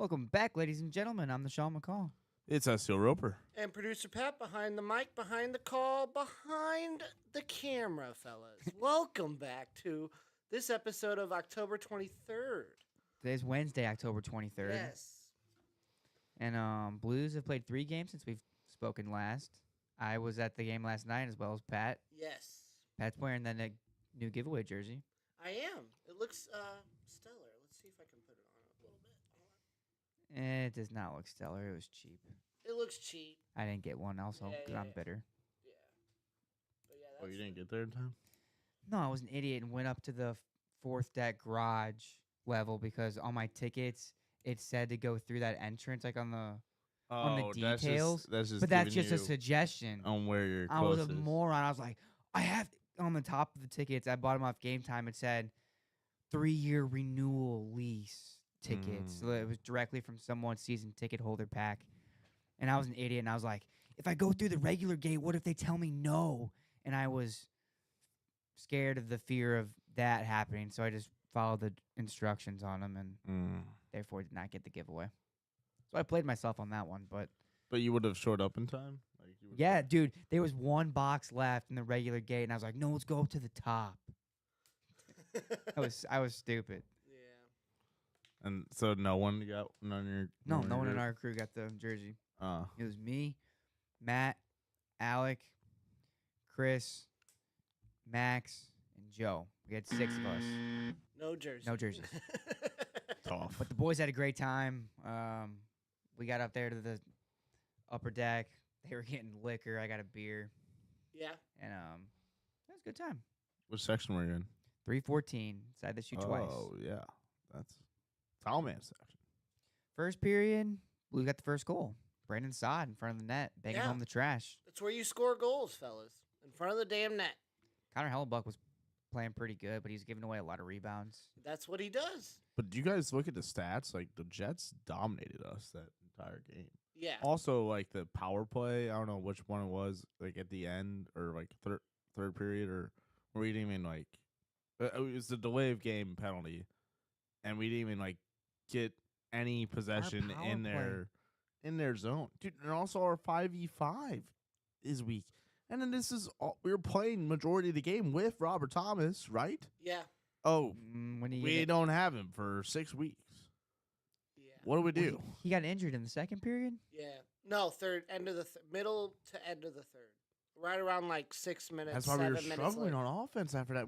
Welcome back, ladies and gentlemen. I'm the Sean McCall. It's Steel Roper. And producer Pat behind the mic, behind the call, behind the camera, fellas. Welcome back to this episode of October 23rd. Today's Wednesday, October 23rd. Yes. And Blues have played 3 games since we've spoken last. I was at the game last night as well as Pat. Yes. Pat's wearing that new giveaway jersey. I am. It looks stellar. Let's see if I can put it on a little bit. Hold on. It does not look stellar. It was cheap. It looks cheap. I didn't get one also Yeah, because yeah, I'm yeah. bitter. Yeah. But yeah, Oh, that's you didn't get there in time? No, I was an idiot and went up to the 4th deck garage level because on my tickets it said to go through that entrance like on the details, That's just but that's giving just a you suggestion. on where you're I was closest. a moron. I was like, I have on the top of the tickets. I bought them off Game Time. It said 3-year renewal lease tickets. So it was directly from someone's season ticket holder pack. And I was an idiot. And I was like, if I go through the regular gate, what if they tell me no? And I was scared of the fear of that happening. So I just followed the instructions on them and therefore did not get the giveaway. So I played myself on that one, but you would have showed up in time? Like you would yeah, dude, there was one box left in the regular gate, and I was like, no, let's go up to the top. I was stupid. Yeah. And so no one got none of your No one in yours? our crew got the jersey. Oh. It was me, Matt, Alec, Chris, Max, and Joe. We had 6 of us. No jersey. No jerseys. Tough. But the boys had a great time. We got up there to the upper deck. They were getting liquor. I got a beer. Yeah. And it was a good time. Which section were you in? 314. Decided to shoot twice. Oh, yeah. That's towel man section. First period, Blue got the first goal. Brandon Sod in front of the net, banging Yeah. home the trash. That's where you score goals, fellas. In front of the damn net. Connor Hellebuck was playing pretty good, but he's giving away a lot of rebounds. That's what he does. But do you guys look at the stats? Like, the Jets dominated us that entire game. Yeah. Also, like, the power play, I don't know which one it was, like, at the end or, like, third period, or we didn't even, like, it was the delay of game penalty, and we didn't even, like, get any possession power in their zone. Dude, and also our 5v5 is weak. And then this is all, we were playing majority of the game with Robert Thomas, right? Yeah. Oh, When he we don't have him for 6 weeks. Yeah. What do we do? he got injured in the second period. Yeah. No, third, end of the middle to end of the third. Right around like 6 minutes. That's why we 7 were minutes struggling left. on offense after that.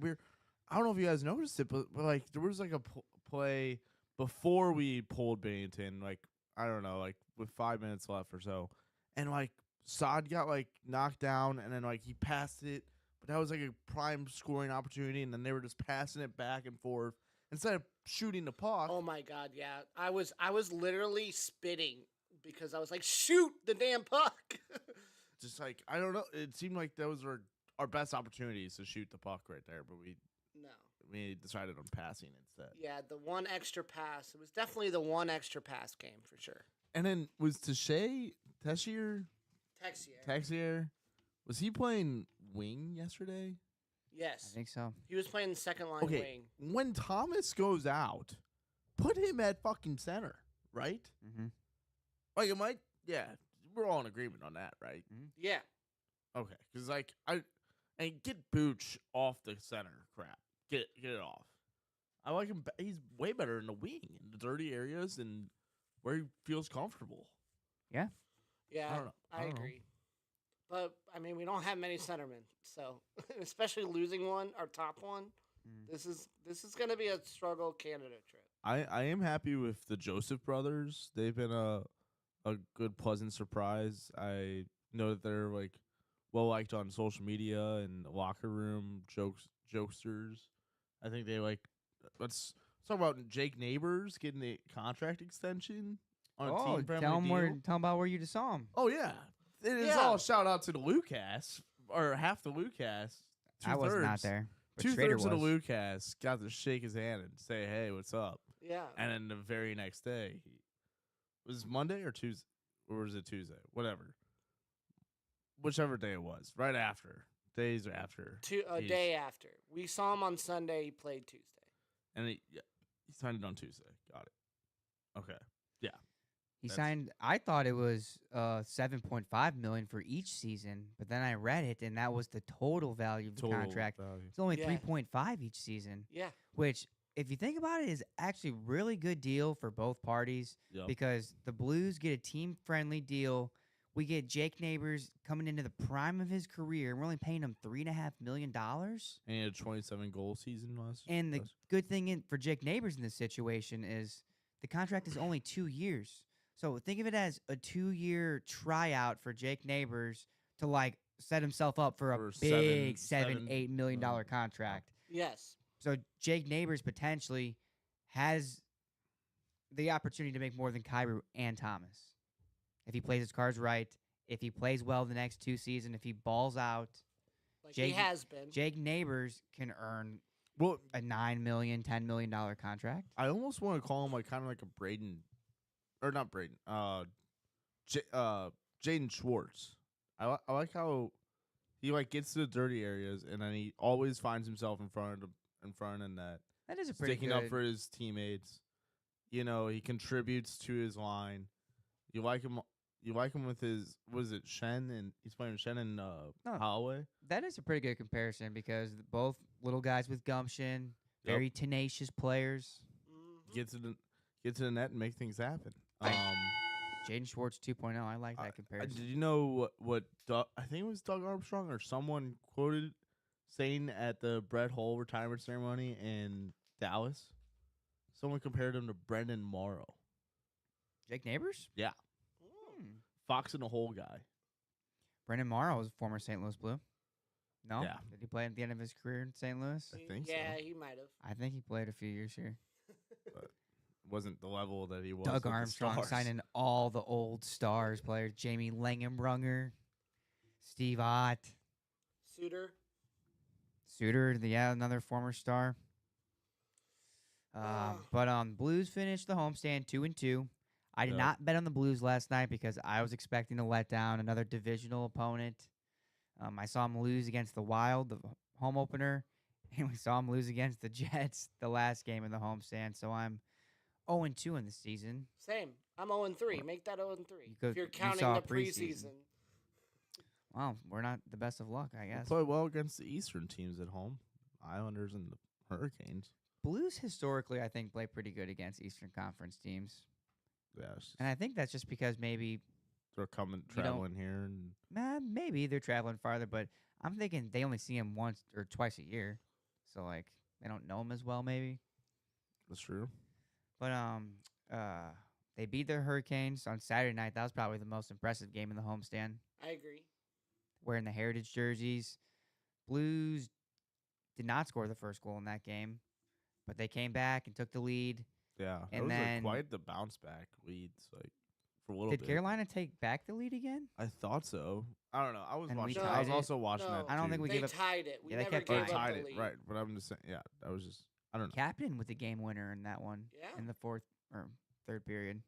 I don't know if you guys noticed it, but like there was like a play before we pulled Bennington, like I don't know, like with 5 minutes left or so, and like Sod got like knocked down, and then like he passed it, but that was like a prime scoring opportunity, and then they were just passing it back and forth instead of shooting the puck. Oh my god, yeah. I was literally spitting because I was like, shoot the damn puck. Just like I don't know, it seemed like those were our best opportunities to shoot the puck right there, but No. we decided on passing instead. Yeah, the one extra pass. It was definitely the one extra pass game for sure. And then was Texier, was he playing wing yesterday? Yes. I think so. He was playing the second line Okay, wing. when Thomas goes out, put him at fucking center, right? Mm-hmm. Like, it might, yeah, we're all in agreement on that, right? Yeah. Okay, because like and get Booch off the center crap, get it off. I like him. He's way better in the wing, in the dirty areas, and where he feels comfortable. Yeah, I don't know. I I don't know. agree. But I mean, we don't have many centermen, so especially losing one, our top one. This is going to be a struggle Canada trip. I am happy with the Joseph brothers. They've been a good, pleasant surprise. I know that they're like well liked on social media and locker room jokesters. I think they like. Let's talk about Jake Neighbors getting the contract extension on a Oh, team friendly tell him deal. tell him about where you just saw him. Oh yeah, it is Yeah. all shout out to the Lucas or half the Lucas. I was not there. But Schrader 2/3 of the was. Lucas got to shake his hand and say, "Hey, what's up?" Yeah. And then the very next day, was it Monday or Tuesday, or was it Tuesday? Whatever, whichever day it was, right after, days after, A he's- day after. We saw him on Sunday. He played Tuesday. and he signed it on Tuesday. Got it. Okay, yeah. He That's- signed. I thought it was 7.5 million for each season, but then I read it, and that was the total value of the Total contract. value. It's only Yeah. 3.5 each season, Yeah. which, if you think about it, is actually a really good deal for both parties Yep. because the Blues get a team-friendly deal. We get Jake Neighbors coming into the prime of his career, and we're only paying him $3.5 million. And he had a 27-goal season last. And the last- good thing for Jake Neighbors in this situation is the contract is only 2 years. So think of it as a 2-year tryout for Jake Neighbors to like set himself up for a For big seven $8 million million. contract. Yes. So Jake Neighbors potentially has the opportunity to make more than Kyrou and Thomas if he plays his cards right. If he plays well the next 2 seasons, if he balls out, Like Jake- he has been. Jake Neighbors can earn Well, a $9 million, $10 million contract. I almost want to call him like kind of like a Braden, or not Braden. Jaden Schwartz. I like how he like gets to the dirty areas and then he always finds himself in front of net, That is a pretty sticking good. up for his teammates. You know, he contributes to his line. You like him. You like him with his. Was it Shen and he's playing with Shen and Holloway? That is a pretty good comparison because both little guys with gumption, Yep. very tenacious players. Mhm. Get to the net and make things happen. Jaden Schwartz 2.0. I like that Did comparison. you know what Doug, I think it was Doug Armstrong or someone quoted saying at the Brett Hull retirement ceremony in Dallas? Someone compared him to Brendan Morrow. Jake Neighbors? Yeah. Mm. Fox in the hole guy. Brendan Morrow was a former St. Louis Blue. No? Yeah. Did he play at the end of his career in St. Louis? I think so. Yeah, he might have. I think he played a few years here. Wasn't the level that he was. Doug with the Armstrong Stars. signing all the old Stars players. Jamie Langenbrunger, Steve Ott, Suter. Suter, another former Star. Blues finished the homestand 2-2. I did Yep. not bet on the Blues last night because I was expecting to let down another divisional opponent. I saw him lose against the Wild, the home opener, and we saw him lose against the Jets the last game of the homestand. So I'm 0-2 in the season. Same. I'm 0-3. Make that 0-3. You could- If you're you counting saw the preseason. preseason. Well, we're not the best of luck, I We guess. play well against the Eastern teams at home. Islanders and the Hurricanes. Blues historically, I think, play pretty good against Eastern Conference teams. Yes. And I think that's just because maybe They're coming you don't- traveling here and maybe they're traveling farther, but I'm thinking they only see him once or twice a year, so like they don't know him as well, maybe. that's true. But they beat the Hurricanes on Saturday night. That was probably the most impressive game in the homestand. I agree. Wearing the Heritage jerseys, Blues did not score the first goal in that game, but they came back and took the lead. Yeah. That And was then- quite the bounce back leads, like for a little Did bit. Carolina take back the lead again? I thought so. I don't know. I was And we watching. tied I was it? also watching No. that. I don't too. think we They gave up. tied it. We Yeah, they never kept gave Or up tying tied the it, lead. right? But I'm just saying. Yeah, that was just. I don't know. Captain with the game winner in that one Yeah. in the fourth or third period.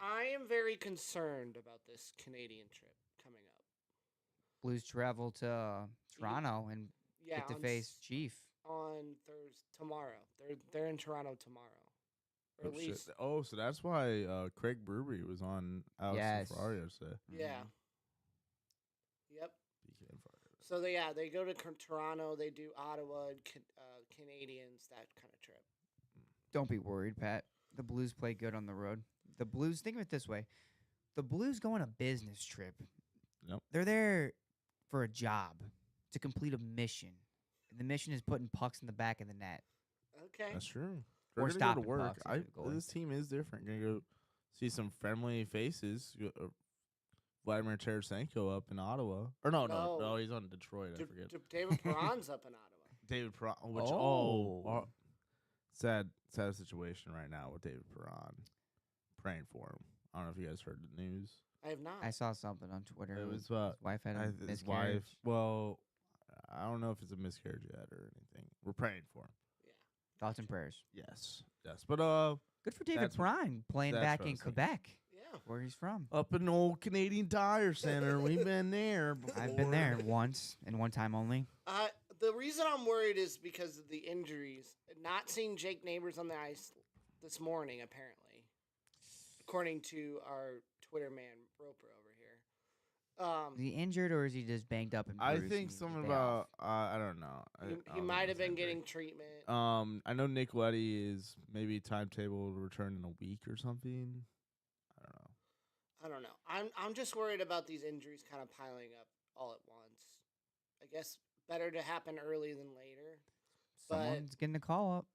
I am very concerned about this Canadian trip coming up. Blues travel to Toronto and Yeah, get to on face Chief. on Thursday tomorrow. They're in Toronto tomorrow, or Oh, at least shit. Oh, so that's why Craig Brewery was on Alex Yes. and Ferrari yesterday. yeah. Mhm. Yep. PK and Ferrari. So they go to Toronto. They do Ottawa, and Canadians, that kind of trip. Don't be worried, Pat. The Blues play good on the road. The Blues, think of it this way. The Blues go on a business trip. Yep. They're there for a job to complete a mission. And the mission is putting pucks in the back of the net. Okay. That's true. Or They're gonna go stopping to work. pucks if you're the goalie. This team is different. Gonna go see some friendly faces. Vladimir Tarasenko up in Ottawa. Or No. no, he's on Detroit. I forget. David Perron's up in Ottawa. David Perron, which Oh. sad situation right now with David Perron. Praying for him. I don't know if you guys heard the news. I have not. I saw something on Twitter. It was his wife had a his miscarriage. wife. Well, I don't know if it's a miscarriage yet or anything. We're praying for him. Thoughts and prayers. Yes, but Good for David That's- Perron playing that's back what I in was thinking. Quebec, Yeah. where he's from. up in old Canadian Tire Center, we've been there. I've been there once and one time only. The reason I'm worried is because of the injuries. Not seeing Jake Neighbors on the ice this morning, apparently. according to our Twitter man Roper over here. Is he injured or is he just banged up and I bruised and think needs a something day about off? I don't know. I He don't think might have he's been injured. getting treatment. I know Nick Letty is maybe timetable to return in a week or something. I don't know. I don't know. I'm just worried about these injuries kind of piling up all at once. I guess better to happen early than later. But- Someone's getting a call up.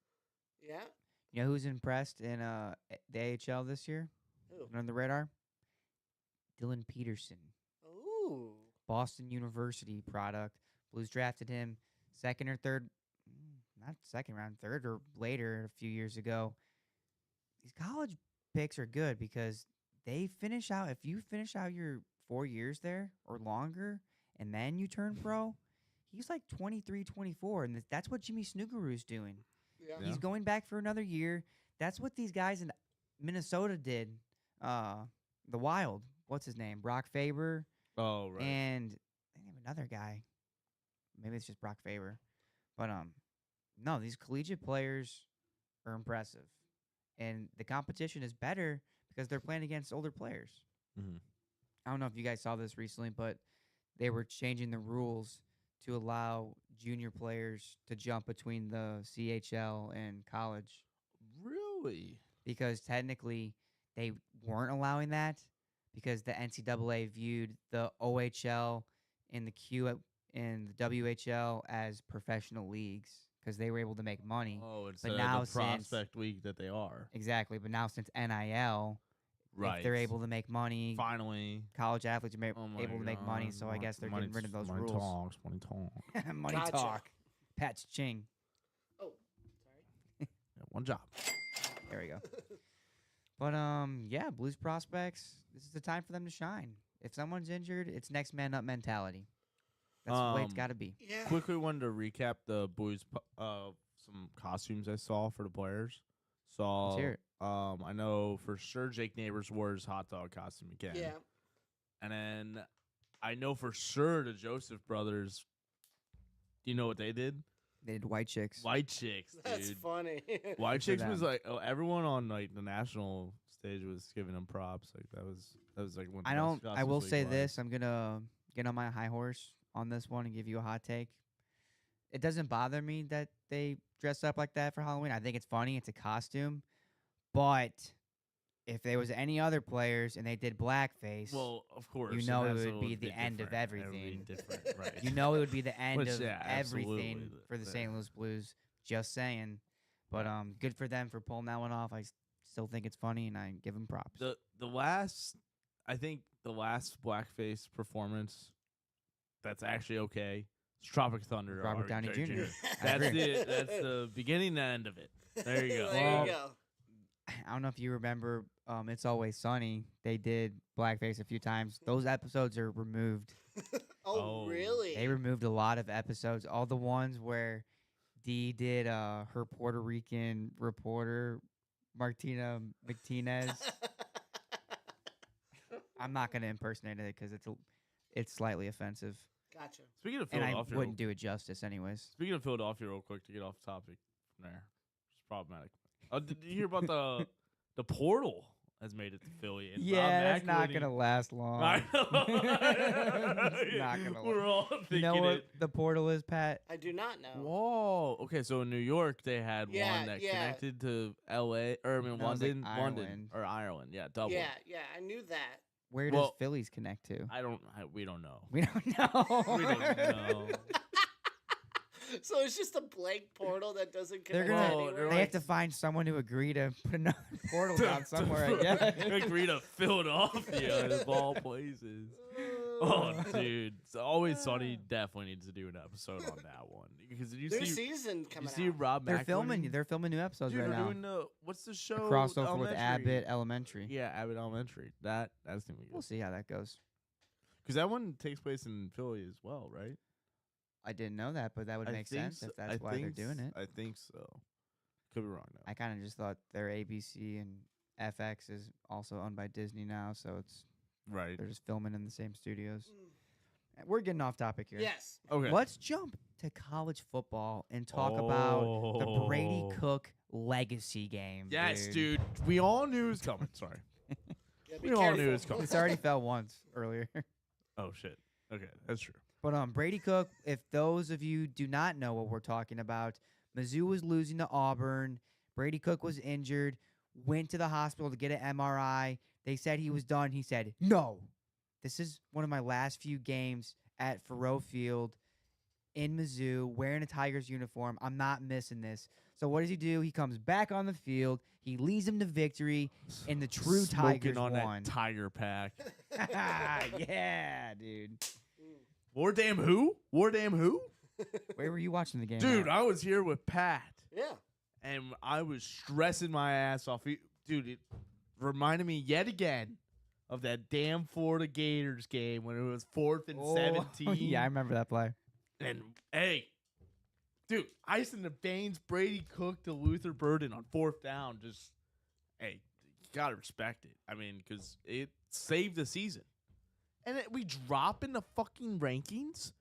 Yeah. You know who's impressed in the AHL this year? Who? On the radar? Dylan Peterson, Ooh. Boston University product. Blues drafted him second or third, not second round, third or later a few years ago. These college picks are good because they finish out. If you finish out your 4 years there or longer, and then you turn pro, he's like 23, 24, and that's what Jimmy Snookeroo's doing. Yeah. Yeah. He's going back for another year. That's what these guys in Minnesota did. The Wild. What's his name? Brock Faber. Oh right. And they have another guy. Maybe it's just Brock Faber. But no, these collegiate players are impressive. And the competition is better because they're playing against older players. Mhm. I don't know if you guys saw this recently, but they were changing the rules to allow junior players to jump between the CHL and college Really? because technically they weren't allowing that because the NCAA viewed the OHL and the and the WHL as professional leagues because they were able to make money. Oh, instead now of the since- prospect league that they are. Exactly, but now since NIL, Right. if they're able to make money, finally. college athletes are Oh my able to make money, God, so I guess they're money getting rid of those money rules. Talks, money talk. Money Gotcha. talk. Pat's ching. Oh, Yeah, one job. There we go. But yeah, Blues prospects. This is the time for them to shine. If someone's injured, it's next man up mentality. That's the way it's got to be. yeah. Quickly wanted to recap the boys some costumes I saw for the players. Saw hear it. I know for sure Jake Neighbors wore his hot dog costume again. Yeah. And then I know for sure the Joseph brothers. Do you know what they did? They did White Chicks. White Chicks, dude. That's funny. White Good for Chicks was them. like everyone on like the national stage was giving them props. Like that was like one. Of the I best don't. I costumes will league say wise. this. I'm gonna get on my high horse on this one and give you a hot take. It doesn't bother me that they dress up like that for Halloween. I think it's funny. It's a costume, but if there was any other players and they did blackface, Well, of course, you and know it that's would what be the end of different. It would be everything. different, right? you know it would be the end Which, of yeah, absolutely. everything for the The- St. Louis Blues. Just saying. But good for them for pulling that one off. I still think it's funny, and I give them props. the last, I think the last blackface performance that's actually okay. It's Tropic Thunder. Robert Downey Jr. I That's agree. that's the beginning and end of it. There you go. There Well, you go. I don't know if you remember, It's Always Sunny. They did blackface a few times. Those episodes are removed. Oh, Oh. really? They removed a lot of episodes. All the ones where Dee did her Puerto Rican reporter, Martina Martinez. I'm not gonna impersonate it because it's slightly offensive, Gotcha. Speaking of and I Philadelphia, wouldn't do it justice anyways. speaking of Philadelphia, real quick to get off topic from there, it's problematic. Did you hear about the portal has made it to Philly? And Yeah, that's Rob not McElhenney- gonna last long. I know. It's not gonna We're all thinking You know what it. the portal is, Pat? I do not know. Whoa. Okay, so in New York they had Yeah, one that yeah. connected to L.A. or I mean No, it was like London, Ireland. or Ireland. Yeah, Dublin. Yeah, I knew that. Where Well- does Phillies connect to? We don't know. We don't know. We don't know. So it's just a blank portal that doesn't They're connect gonna. Well, anywhere. They have to find someone to agree to put another portal down somewhere. I guess. Agree to Philadelphia of all places. Oh, dude. It's Always Sunny definitely needs to do an episode on that one. Because did you New see season you coming see out. Rob They're McElhenney? filming. They're filming new episodes Dude, right they're now. doing what's the show? A crossover with Elementary. Abbott Elementary. Yeah, Abbott Elementary. That's gonna be We'll good. see how that goes. Because that one takes place in Philly as well, right? I didn't know that, but that would I make think sense so- if that's why they're doing it. I think so. Could be wrong though. I kind of just thought their ABC and FX is also owned by Disney now, so it's Right. they're just filming in the same studios. Mm. We're getting off topic here. Yes. Okay. Let's jump to college football and talk about the Brady Oh. Cook legacy game. Yes, dude. We all knew it was coming. Sorry. Yeah, be We all knew careful. it's coming. It's already fell once earlier. Oh shit. Okay, that's true. But Brady Cook, if those of you do not know what we're talking about, Mizzou was losing to Auburn. Brady Cook was injured, went to the hospital to get an MRI. They said he was done. He said, "No, this is one of my last few games at Faurot Field in Mizzou, wearing a Tigers uniform. I'm not missing this." So what does he do? He comes back on the field. He leads them to victory, and the true Smoking Tigers on won. that Tiger pack. Yeah, dude. War damn who? War damn who? Where were you watching the game? Dude, at? I was here with Pat, Yeah. and I was stressing my ass off. Dude, it reminded me yet again of that damn Florida Gators game when it was 4th and 17. Yeah, I remember that play. And hey, dude, ice in the veins, Brady Cook to Luther Burden on 4th down. Just, hey, you gotta respect it. I mean, because it saved the season. And we drop in the fucking rankings.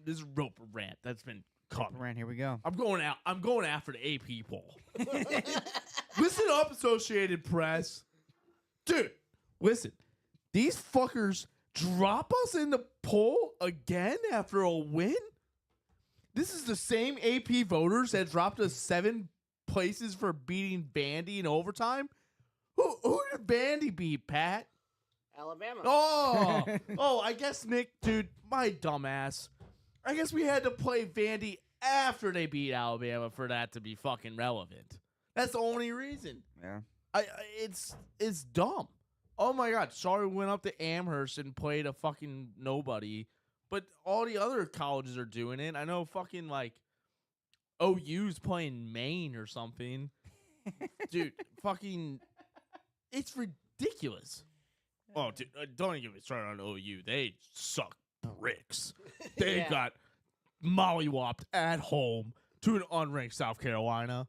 This is Roper rant that's been caught. Rand, here we go. I'm going out. I'm going after the AP poll. Listen up, Associated Press. Dude, listen. These fuckers drop us in the poll again after a win? This is the same AP voters that dropped us 7 places for beating Vandy in overtime? Who did Vandy beat, Pat? Alabama. Oh, I guess Nick, dude, my dumbass. I guess we had to play Vandy after they beat Alabama for that to be fucking relevant. That's the only reason. Yeah. It's dumb. Oh my god, sorry we went up to Amherst and played a fucking nobody, but all the other colleges are doing it. I know fucking like OU's playing Maine or something. Dude, fucking it's ridiculous. Oh, dude, don't even get me started on OU. They suck bricks. They Yeah. got mollywopped at home to an unranked South Carolina.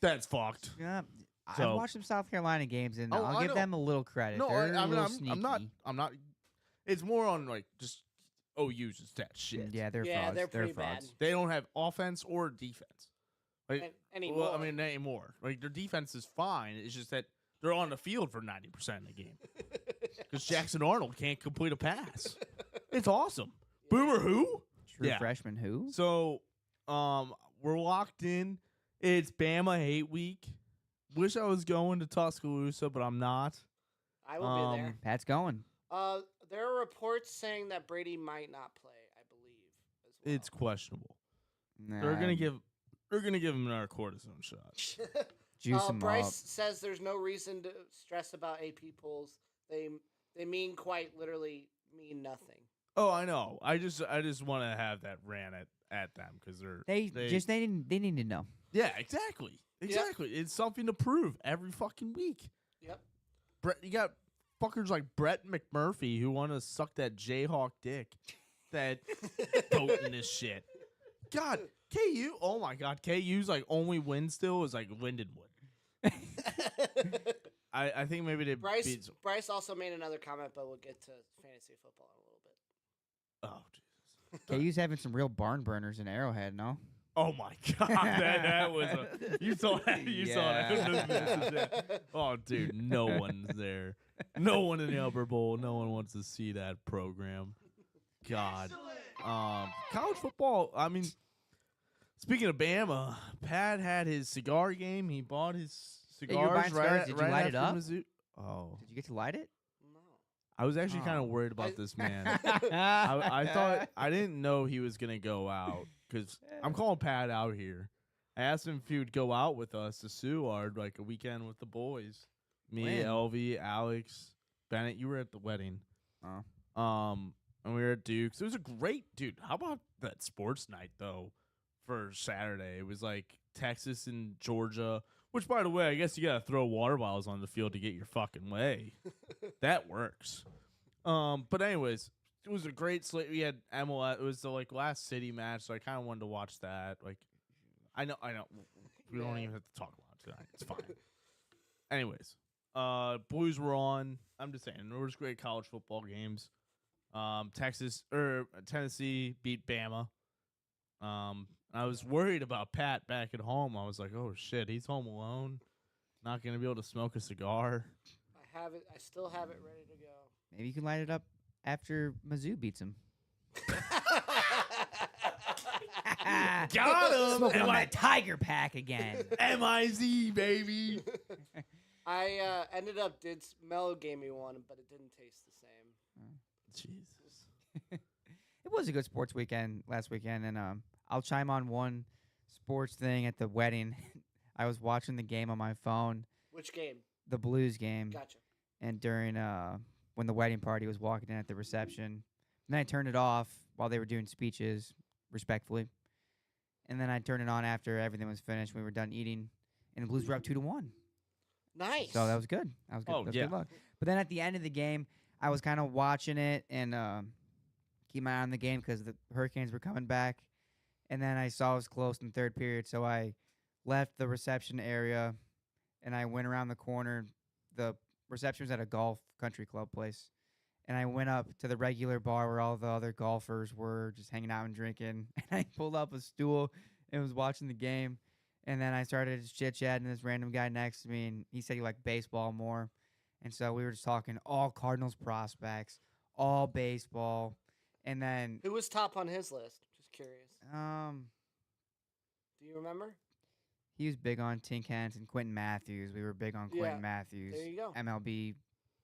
That's fucked. Yeah. I So- watched some South Carolina games, and Oh, I'll I give know. them a little credit. No, They're a I mean, little I'm sneaky. not. It's more on like just OU's just that shit. Yeah, they're Yeah, frauds. they're pretty frauds. bad. They don't have offense or defense. Like, Anymore. well, I mean, anymore. Like their defense is fine. It's just that they're on the field for 90% of the game because Jackson Arnold can't complete a pass. It's awesome. Boomer who? True Yeah. freshman who? So, we're locked in. It's Bama hate week. Wish I was going to Tuscaloosa, but I'm not. I will be there. Pat's going. There are reports saying that Brady might not play, I believe, as well. It's questionable. Nah, They're gonna give him another cortisone shot. juice him Bryce up. says there's no reason to stress about AP polls. They mean quite literally mean nothing. Oh, I know. I just want to have that rant at them because They need to know. yeah, exactly. It's something to prove every fucking week. Yep. Brett, you got fuckers like Brett McMurphy who want to suck that Jayhawk dick that voting this shit. God, KU. Oh my God, KU's like only win still is like Lindenwood. I think maybe they beat. Bryce also made another comment, but we'll get to fantasy football in a little bit. Oh Jesus. KU's having some real barn burners in Arrowhead, no? Oh my God, that was you saw that. You saw that. I couldn't have missed that. Oh, dude, no one's there. No one in the Upper Bowl. No one wants to see that program. God, college football. I mean, speaking of Bama, Pat had his cigar game. He bought his you were cigars buying cigars. Did you right light it after up? Mizzou. Oh, Did you get to light it? No. I was actually kind Oh. of worried about I- this man. I thought I didn't know he was gonna go out because I'm calling Pat out here. I asked him if he would go out with us to Seward like a weekend with the boys. Me, When? LV, Alex, Bennett. You were at the wedding. Oh. And we were at Duke's. It was a great dude. How about that sports night though for Saturday? It was like Texas and Georgia. Which, by the way, I guess you gotta throw water bottles on the field to get your fucking way. That works. But anyways, it was a great slate. We had MLS. It was the like last city match, so I kind of wanted to watch that. Like, I know. We don't even have to talk about it tonight. It's fine. Anyways, Blues were on. I'm just saying there was great college football games. Tennessee beat Bama. I was worried about Pat back at home. I was like, oh shit, he's home alone, not gonna be able to smoke a cigar. have it. I still have it ready to go. Maybe you can light it up after Mizzou beats him. Got him! Smoking on that Tiger Pack again. MIZ, baby. I ended up Mello gave me one, but it didn't taste the same. Jesus. It was a good sports weekend last weekend, and I'll chime on one sports thing at the wedding. I was watching the game on my phone, Which game? the Blues game, Gotcha. and during when the wedding party was walking in at the reception, and then I turned it off while they were doing speeches, respectfully, and then I turned it on after everything was finished. We were done eating, and the Blues were up 2-1. Nice. So that was good. That was good. Oh, That was yeah. good luck. But then at the end of the game, I was kind of watching it and keep my eye on the game because the Hurricanes were coming back. And then I saw it was close in the third period, so I left the reception area and I went around the corner. The reception was at a golf country club place. And I went up to the regular bar where all the other golfers were just hanging out and drinking. And I pulled up a stool and was watching the game. And then I started just chit-chatting with this random guy next to me, and he said he liked baseball more. And so we were just talking all Cardinals prospects, all baseball. And then Who was top on his list? Just curious. um Do you remember? he was big on Tink Hens and Quentin Matthews. We were big on Yeah, Quentin Matthews. there you go. MLB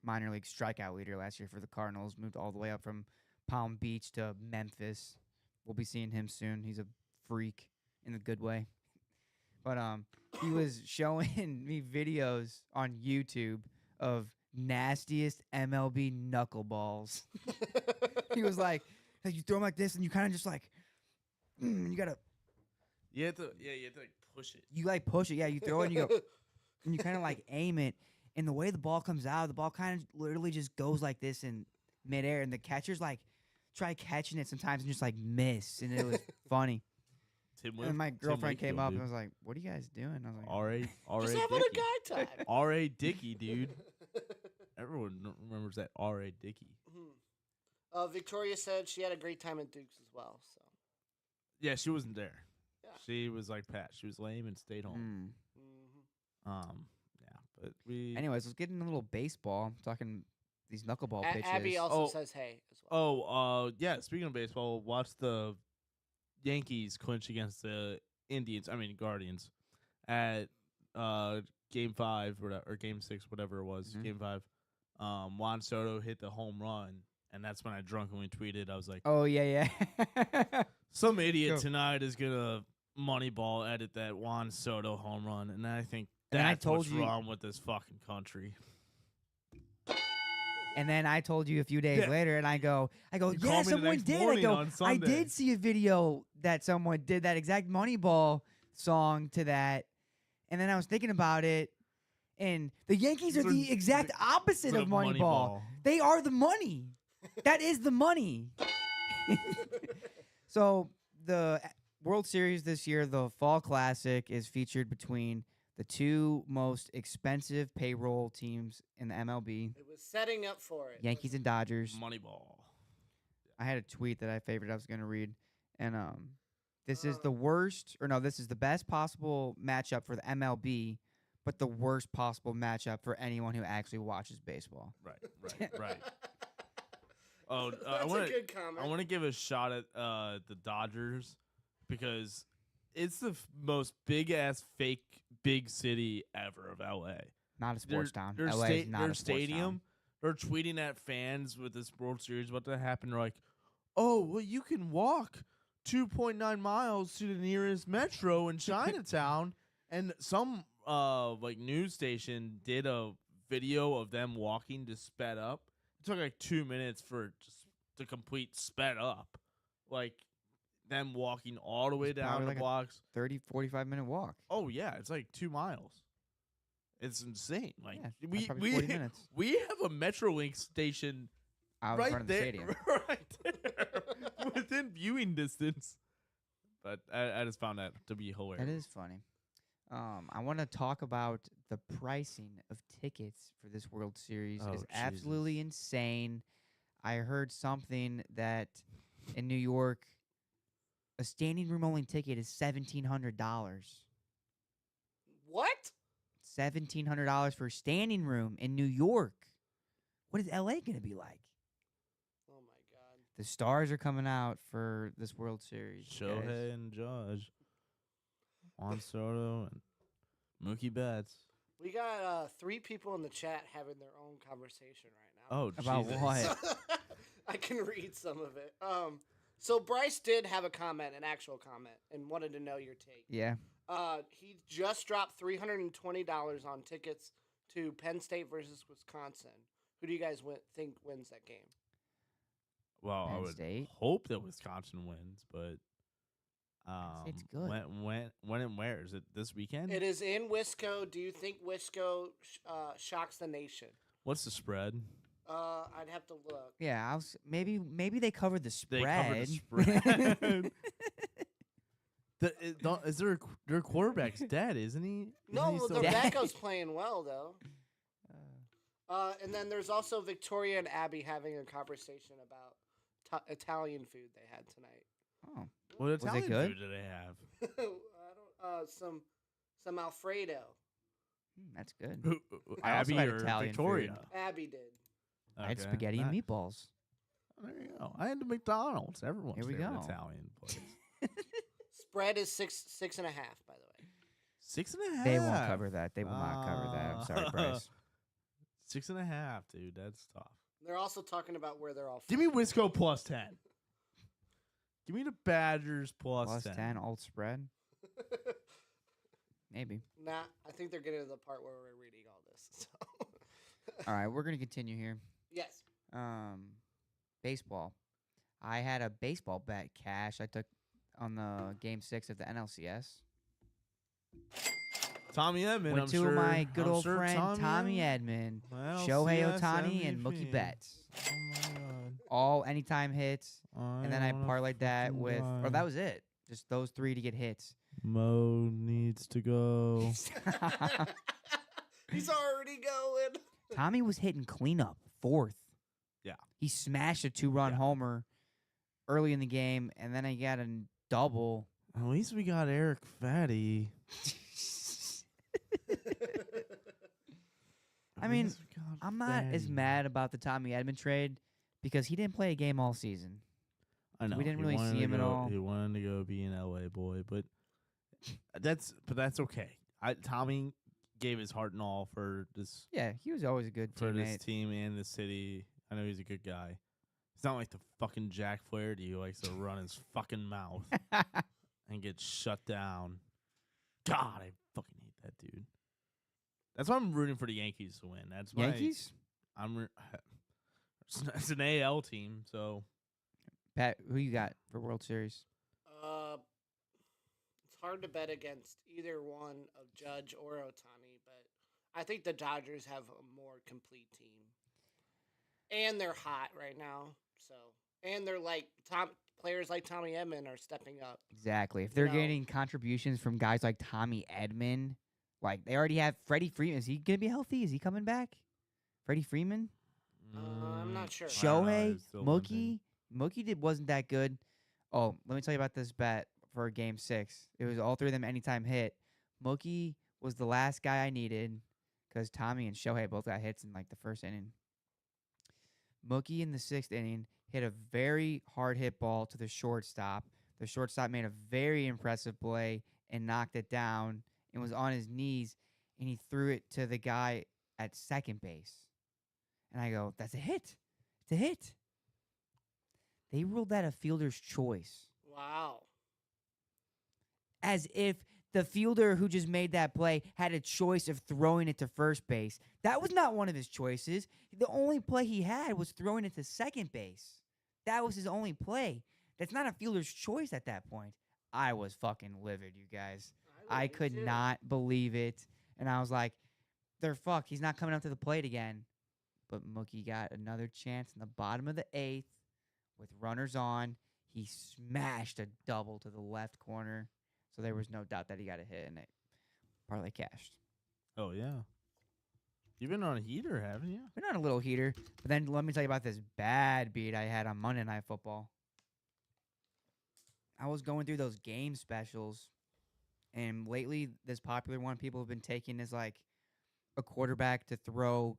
minor league strikeout leader last year for the Cardinals. Moved all the way up from Palm Beach to Memphis. We'll be seeing him soon. He's a freak in the good way. But he was showing me videos on YouTube of nastiest MLB knuckleballs. He was like, you throw them like this, and you kind of just like, you gotta, You have to like push it. you like push it. Yeah, you throw it, and you go, and you kind of like aim it. And the way the ball comes out, the ball kind of literally just goes like this in midair, and the catchers like try catching it sometimes and just like miss, and it was funny. And my girlfriend came up and was like, "What are you guys doing?" I was like, R.A. Just having a guy time. R.A. Dickey, dude. Everyone remembers that R.A. Dickey. Victoria said she had a great time at Duke's as well. So. Yeah, she wasn't there. Yeah. She was like Pat. She was lame and stayed home. Yeah, but we. Anyways, let's get into a little baseball. I'm talking these knuckleball pitches. Abby also Oh. says hey as well. Yeah. Speaking of baseball, watch the Yankees clinch against the Guardians at Game 5 or Game 6, whatever it was. Mhm. Game 5. Juan Soto hit the home run, and that's when I drunkenly tweeted. I was like, Oh yeah. some idiot Go. tonight is gonna Moneyball edit that Juan Soto home run, and I think And I that's told what's you- wrong with this fucking country. And then I told you a few days Yeah. later, and I go, You yeah, called me the someone next did. I morning go, on I Sunday. did see a video that someone did that exact Moneyball song to that. And then I was thinking about it, and the Yankees are They're the exact opposite The of Moneyball. They are the money. That is the money. So the World Series this year, the Fall Classic, is featured between the two most expensive payroll teams in the MLB, It was setting up for it. Yankees and Dodgers. Moneyball. I had a tweet that I favored I was going to read, and this is the worst, or no, this is the best possible matchup for the MLB, but the worst possible matchup for anyone who actually watches baseball. Right. Oh, I That's want a good comment. I want to give a shot at the Dodgers because it's the most big ass fake big city ever of LA. Not a sports town. Their LA is not their a sports stadium. town. They're tweeting at fans with this World Series about to happen. They're like, "Oh, well, you can walk 2.9 miles to the nearest metro in Chinatown." And some like news station did a video of them walking to sped up. It took like 2 minutes for just to complete sped up, like them walking all the way It's down probably the like a blocks. 30, 45-minute walk. Oh yeah, it's like 2 miles. It's insane. Like Yeah, that's we probably 40 minutes. we have a MetroLink station Out in right front of the there, stadium. right there, within viewing distance. But I just found that to be hilarious. That is funny. I want to talk about the pricing of tickets for this World Series Oh, is absolutely insane. I heard something that in New York, a standing room only ticket is $1,700. What? $1,700 for standing room in New York. What is LA going to be like? Oh my God. The stars are coming out for this World Series. you guys. Shohei and Judge, Juan Soto and Mookie Betts. We got 3 people in the chat having their own conversation right now. Oh, About Jesus. what? I can read some of it. So Bryce did have a comment, an actual comment, and wanted to know your take. Yeah. He just dropped $320 on tickets to Penn State versus Wisconsin. Who do you guys think wins that game? Well, I Penn would State? hope that Wisconsin wins, but State's good. when and where is it this weekend? It is in Wisco. Do you think Wisco shocks the nation? What's the spread? I'd have to look. Yeah, maybe they covered the They spread. covered the spread. Is their quarterback's dead? Isn't he? No, Isn't he well, still- their Yeah. backups playing well though. And then there's also Victoria and Abby having a conversation about Italian food they had tonight. Oh, What it Italian good? food do they have? I don't. Some Alfredo. that's good. I also Abby had or Italian Victoria? food. Abby did. I had Okay. spaghetti and meatballs. There you go. I had the McDonald's. Everyone's Here we favorite go. Italian place. Spread is 6.5, by the way. 6.5. They won't cover that. They will not cover that. I'm sorry, Bryce. 6.5, dude. That's tough. They're also talking about where they're all. Give me Wisco plus 10. Give me the Badgers plus 10 alt spread. Maybe. Nah, I think they're getting to the part where we're reading all this. So. All right, we're gonna continue here. Yes. Baseball. I had a baseball bet cash I took on the game 6 of the NLCS. Tommy Edman, Went I'm to sure. my good I'm old sure friend Tommy Edman, Well, Shohei CS Ohtani, and MVP. Mookie Betts. Oh my god. All anytime hits, and then I wanna parlayed that fucking with, or die. that was it. Just those 3 to get hits. Mo needs to go. He's already going. Tommy was hitting cleanup 4th. Yeah. He smashed a 2-run Yeah. homer early in the game, and then he got a double. At least we got Eric Fatty. I mean, I'm not as mad about the Tommy Edman trade because he didn't play a game all season. I know we didn't he really wanted see to him at go- all. He wanted to go be an LA boy, but that's okay. Tommy gave his heart and all for this Yeah, he was always a good this teammate. team and the city. I know he's a good guy. He's not like the fucking Jack Flaherty who likes to run his fucking mouth and get shut down. God, I fucking hate that dude. That's why I'm rooting for the Yankees to win. That's my Yankees? it's an AL team, so Pat, who you got for World Series? It's hard to bet against either one of Judge or Ohtani, but I think the Dodgers have a more complete team, and they're hot right now. So, and they're like players like Tommy Edman are stepping up. Exactly. If they're know. getting contributions from guys like Tommy Edman, like they already have Freddie Freeman. Is he going to be healthy? Is he coming back? Freddie Freeman? I'm not sure. I don't know. Shohei? It's still limping. Mookie wasn't that good. Oh, let me tell you about this bet for game 6. It was all 3 of them anytime hit. Mookie was the last guy I needed because Tommy and Shohei both got hits in like the first inning. Mookie in the 6th inning hit a very hard hit ball to the shortstop. The shortstop made a very impressive play and knocked it down and was on his knees, and he threw it to the guy at second base. And I go, that's a hit. It's a hit. They ruled that a fielder's choice. Wow. As if the fielder who just made that play had a choice of throwing it to first base. That was not one of his choices. The only play he had was throwing it to second base. That was his only play. That's not a fielder's choice at that point. I was fucking livid, you guys. I could not believe it. And I was like, they're fucked. He's not coming up to the plate again. But Mookie got another chance in the bottom of the 8th with runners on. He smashed a double to the left corner. So there was no doubt that he got a hit, and it partly cashed. Oh yeah. You've been on a heater, haven't you? Been on a little heater. But then let me tell you about this bad beat I had on Monday Night Football. I was going through those game specials, and lately this popular one people have been taking is like a quarterback to throw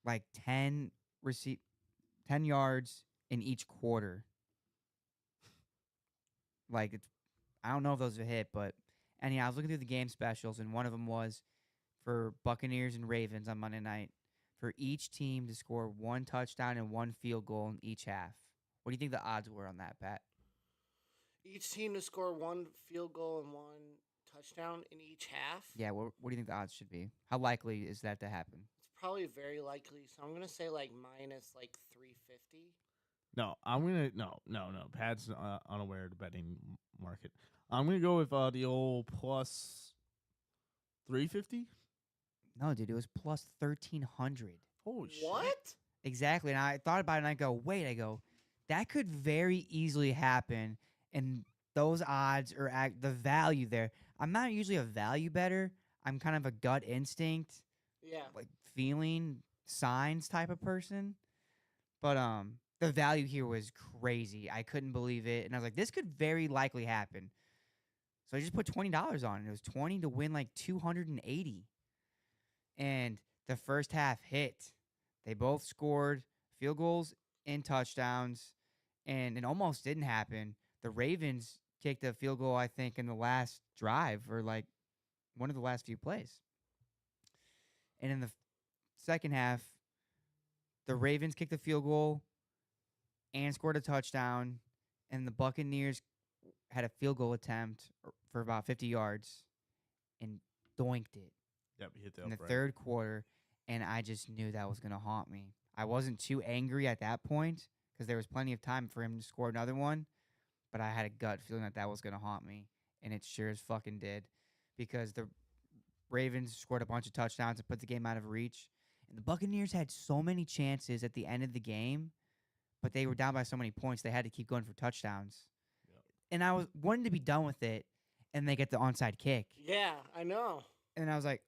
like 10 yards in each quarter. Like it's, I don't know if those are hit, but anyhow, I was looking through the game specials, and one of them was for Buccaneers and Ravens on Monday night for each team to score 1 touchdown and 1 field goal in each half. What do you think the odds were on that, Pat? Each team to score 1 field goal and 1 touchdown in each half. Yeah, what do you think the odds should be? How likely is that to happen? It's probably very likely. So I'm gonna say like minus like 350. No, I'm gonna no. Pat's unaware of the betting market. I'm gonna go with the old plus 350. No, dude, it was plus 1,300. Holy shit! What? Exactly. And I thought about it, and I go, wait, that could very easily happen. And those odds are the value there. I'm not usually a value better. I'm kind of a gut instinct, Yeah. like feeling signs type of person. But the value here was crazy. I couldn't believe it. And I was like, this could very likely happen. So I just put $20 on it. It was 20 to win like 280. And the first half hit. They both scored field goals and touchdowns. And it almost didn't happen. The Ravens kicked a field goal, I think, in the last drive or like one of the last few plays. And in the second half, the Ravens kicked the field goal and scored a touchdown. And the Buccaneers had a field goal attempt for about 50 yards and doinked it Yep, he hit the in the upright. third quarter. And I just knew that was going to haunt me. I wasn't too angry at that point because there was plenty of time for him to score another one. But I had a gut feeling that was going to haunt me. And it sure as fucking did. Because the Ravens scored a bunch of touchdowns and put the game out of reach. And the Buccaneers had so many chances at the end of the game. But they were down by so many points, they had to keep going for touchdowns. Yep. And I was wanting to be done with it. And they get the onside kick. Yeah, I know. And I was like,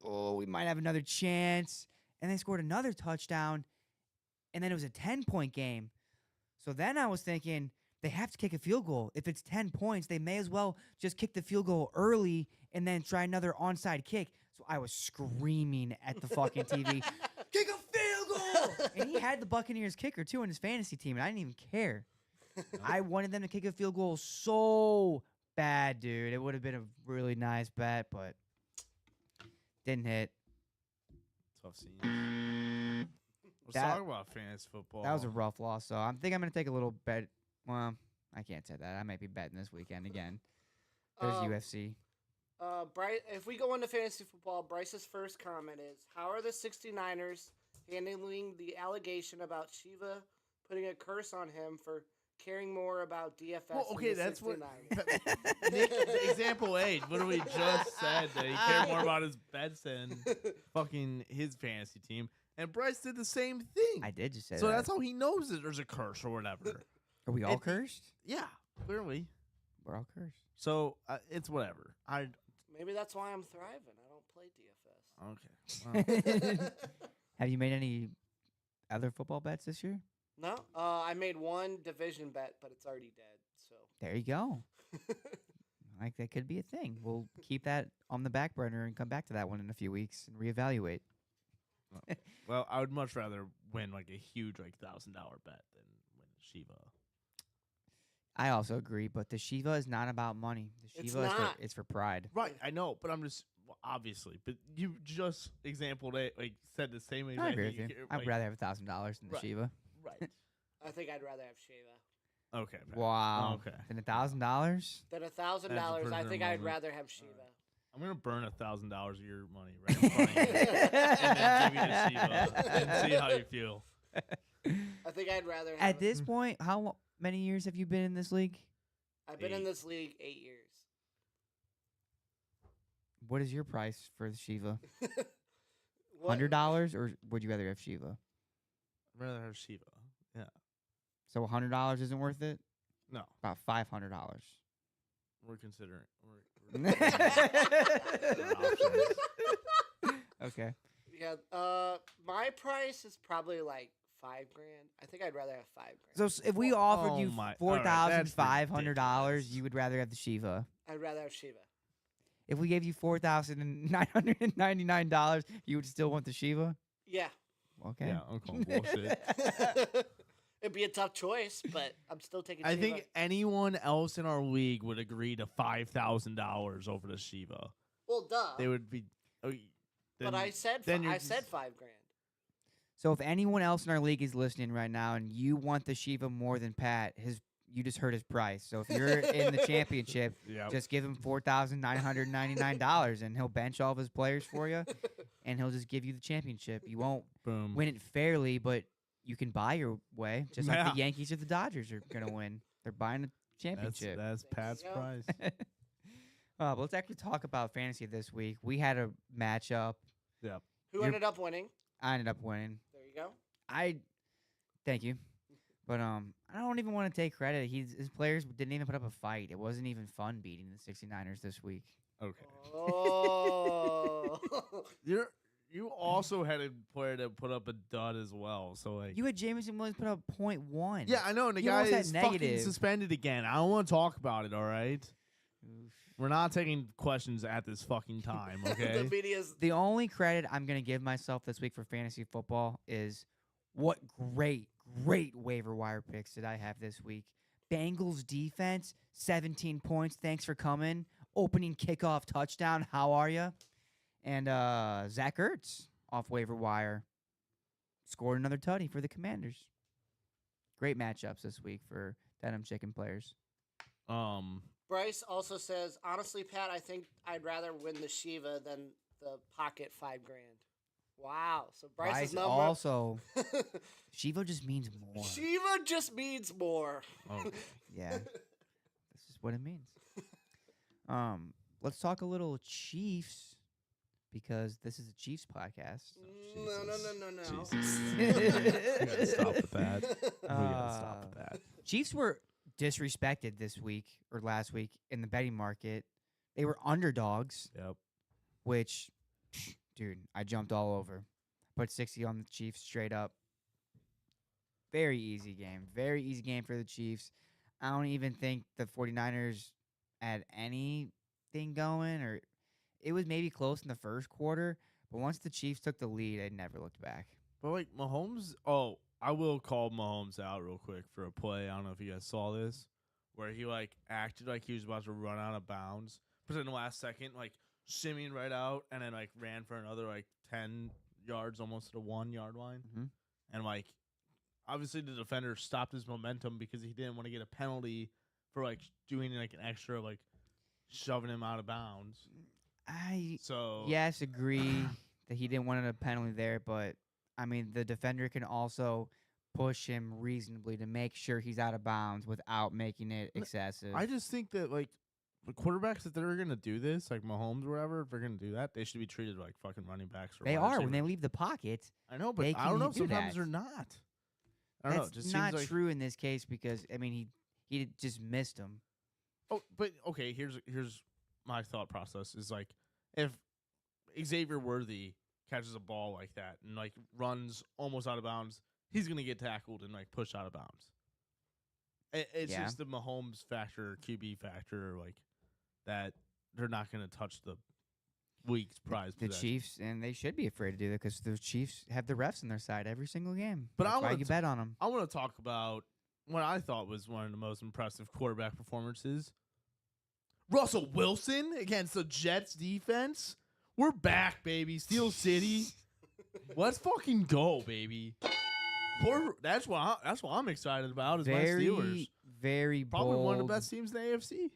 oh, we might have another chance. And they scored another touchdown. And then it was a 10-point game. So then I was thinking, they have to kick a field goal. If it's 10 points, they may as well just kick the field goal early and then try another onside kick. So I was screaming at the fucking TV, kick a field goal! And he had the Buccaneers kicker, too, in his fantasy team, and I didn't even care. I wanted them to kick a field goal so bad, dude. It would have been a really nice bet, but didn't hit. Tough scene. Let's talk about fantasy football. That was a rough loss, so I think I'm going to take a little bet. Well, I can't say that. I might be betting this weekend again. There's UFC. Bryce, if we go into fantasy football, Bryce's first comment is, how are the 69ers handling the allegation about Shiva putting a curse on him for caring more about DFS Well, okay, than the that's 69ers? Nick, example 8. What we just said that he cared more about his bets than fucking his fantasy team, and Bryce did the same thing. I did just say so that. that's how he knows that there's a curse or whatever. Are we all cursed? Yeah, clearly. We're all cursed. So it's whatever. Maybe that's why I'm thriving. I don't play DFS. Okay. Well, Have you made any other football bets this year? No, I made one division bet, but it's already dead. So There you go. Like, that could be a thing. We'll keep that on the back burner and come back to that one in a few weeks and reevaluate. well, I would much rather win like a huge like $1,000 bet than win Shiva. I also agree, but the Shiva is not about money. The It's Shiva is not. it's for pride. Right, I know, but I'm just obviously. But you just exampled it, like said the same exact I agree with thing. you. I'd rather have $1,000 than the Right. Shiva. Right. I think I'd rather have Shiva. Okay. Pat. Wow. Okay. Than $1,000? Than $1,000, That's a I pretty think good I'd moment. rather have Shiva. I'm gonna burn $1,000 of your money right in front of you, and then give you the Shiva and see how you feel. I think I'd rather have At this point, how many years have you been in this league? I've been in 8. this league 8 years. What is your price for the Shiva? What- $100, or would you rather have Shiva? I'd rather have Shiva. Yeah. So $100 isn't worth it? No, About $500. we're considering. Okay. Yeah, my price is probably like $5,000. I think I'd rather have $5,000. So if we offered Oh you my- all right, that's $4,500, ridiculous. you would rather have the Shiva. I'd rather have Shiva. If we gave you $4,999, you would still want the Shiva? Yeah. Okay. Yeah, I'm calling bullshit. It'd be a tough choice, but I'm still taking I Shiva. think anyone else in our league would agree to $5,000 over the Shiva. Well, duh. They would be. Oh, but I said then you're I said just- $5,000. So if anyone else in our league is listening right now and you want the Shiva more than Pat, you just heard his price. So if you're in the championship, Yeah. just give him $4,999 and he'll bench all of his players for you, and he'll just give you the championship. You won't Boom. win it fairly, but you can buy your way, just like Yeah. the Yankees or the Dodgers are gonna win. They're buying a championship. That's Pat's go. prize. But let's actually talk about fantasy this week. We had a matchup. Who You're- ended up winning? I ended up winning. There you go. Thank you. But I don't even want to take credit. His players didn't even put up a fight. It wasn't even fun beating the 69ers this week. Okay. Oh. You also had a player that put up a dud as well. So like. You had Jameson Williams put up 0.1. Yeah, I know, and the You guy almost had is fucking negative. suspended again. I don't want to talk about it. All right. Oof. We're not taking questions at this fucking time. Okay. The media's The only credit I'm going to give myself this week for fantasy football is what great waiver wire picks did I have this week. Bengals defense, 17 points. Thanks for coming. Opening kickoff touchdown. How are you? And Zach Ertz off waiver wire scored another tutty for the Commanders. Great matchups this week for Denim Chicken players. Bryce also says, honestly, Pat, I think I'd rather win the Shiva than the pocket $5,000. Wow. So Bryce's number Also, Shiva just means more. Shiva just means more. Okay. Yeah, this is what it means. Let's talk a little Chiefs because this is a Chiefs podcast. No. Jesus. We gotta stop with that. We gotta stop with that. Chiefs were disrespected this week or last week in the betting market. They were underdogs, Yep. which, dude, I jumped all over. Put 60 on the Chiefs straight up. Very easy game. Very easy game for the Chiefs. I don't even think the 49ers had anything going, or it was maybe close in the first quarter, but once the Chiefs took the lead, they never looked back. But like Mahomes, I will call Mahomes out real quick for a play. I don't know if you guys saw this, where he like acted like he was about to run out of bounds, but in the last second, like shimmying right out, and then like ran for another like 10 yards, almost to the 1 yard line, Mhm. and like obviously the defender stopped his momentum because he didn't want to get a penalty for like doing like an extra like shoving him out of bounds. I So yes agree that he didn't want a penalty there, but I mean the defender can also push him reasonably to make sure he's out of bounds without making it excessive. I just think that like the quarterbacks that they're gonna do this, like Mahomes or whatever, if they're gonna do that, they should be treated like fucking running backs. Or they wide are when they receivers. leave the pocket. I know, but they I don't can know. do Sometimes that. they're not. I don't know. It That's just not seems like, true in this case because I mean he just missed him. Oh, but okay. Here's my thought process is like if Xavier Worthy catches a ball like that and like runs almost out of bounds, he's gonna get tackled and like pushed out of bounds. It's Yeah. just the Mahomes factor, QB factor, like that they're not gonna touch the week's prize. The possession. Chiefs, and they should be afraid to do that because the Chiefs have the refs on their side every single game. But I That's why wanna you t- bet on them. I want to talk about what I thought was one of the most impressive quarterback performances. Russell Wilson against the Jets defense. We're back, baby. Steel City. Let's fucking go, baby. That's what I'm excited about. Is my Steelers. Very Probably bold. one of the best teams in the AFC.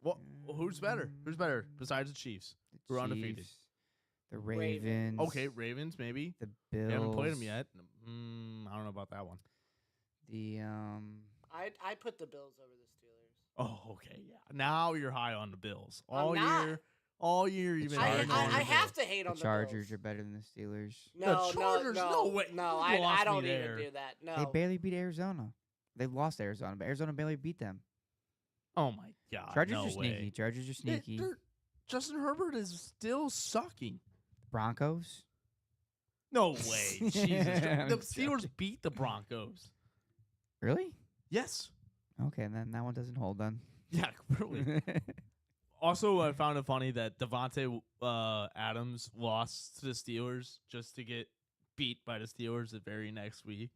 Well, who's better? Who's better besides the Chiefs? The We're undefeated. Chiefs, The Ravens. Ravens. Okay, Ravens maybe. The Bills. We haven't played them yet. I don't know about that one. The I put the Bills over the Steelers. Oh, okay, yeah. Now you're high on the Bills. I'm not. All year you've been I, high on I the have Bills. to hate the on the Chargers Bills. are better than the Steelers. No, Chargers, no, no way. no. You I lost don't me even there. do that. No, They barely beat Arizona. They lost Arizona, but Arizona barely beat them. Oh my god. Chargers no are sneaky. way. Chargers are sneaky. Justin Herbert is still sucking. Broncos. No way. Jesus. I'm The just Steelers joking. beat the Broncos. Really? Yes. Okay, then that one doesn't hold then. Yeah, really. Also, I found it funny that Devontae Adams lost to the Steelers just to get beat by the Steelers the very next week.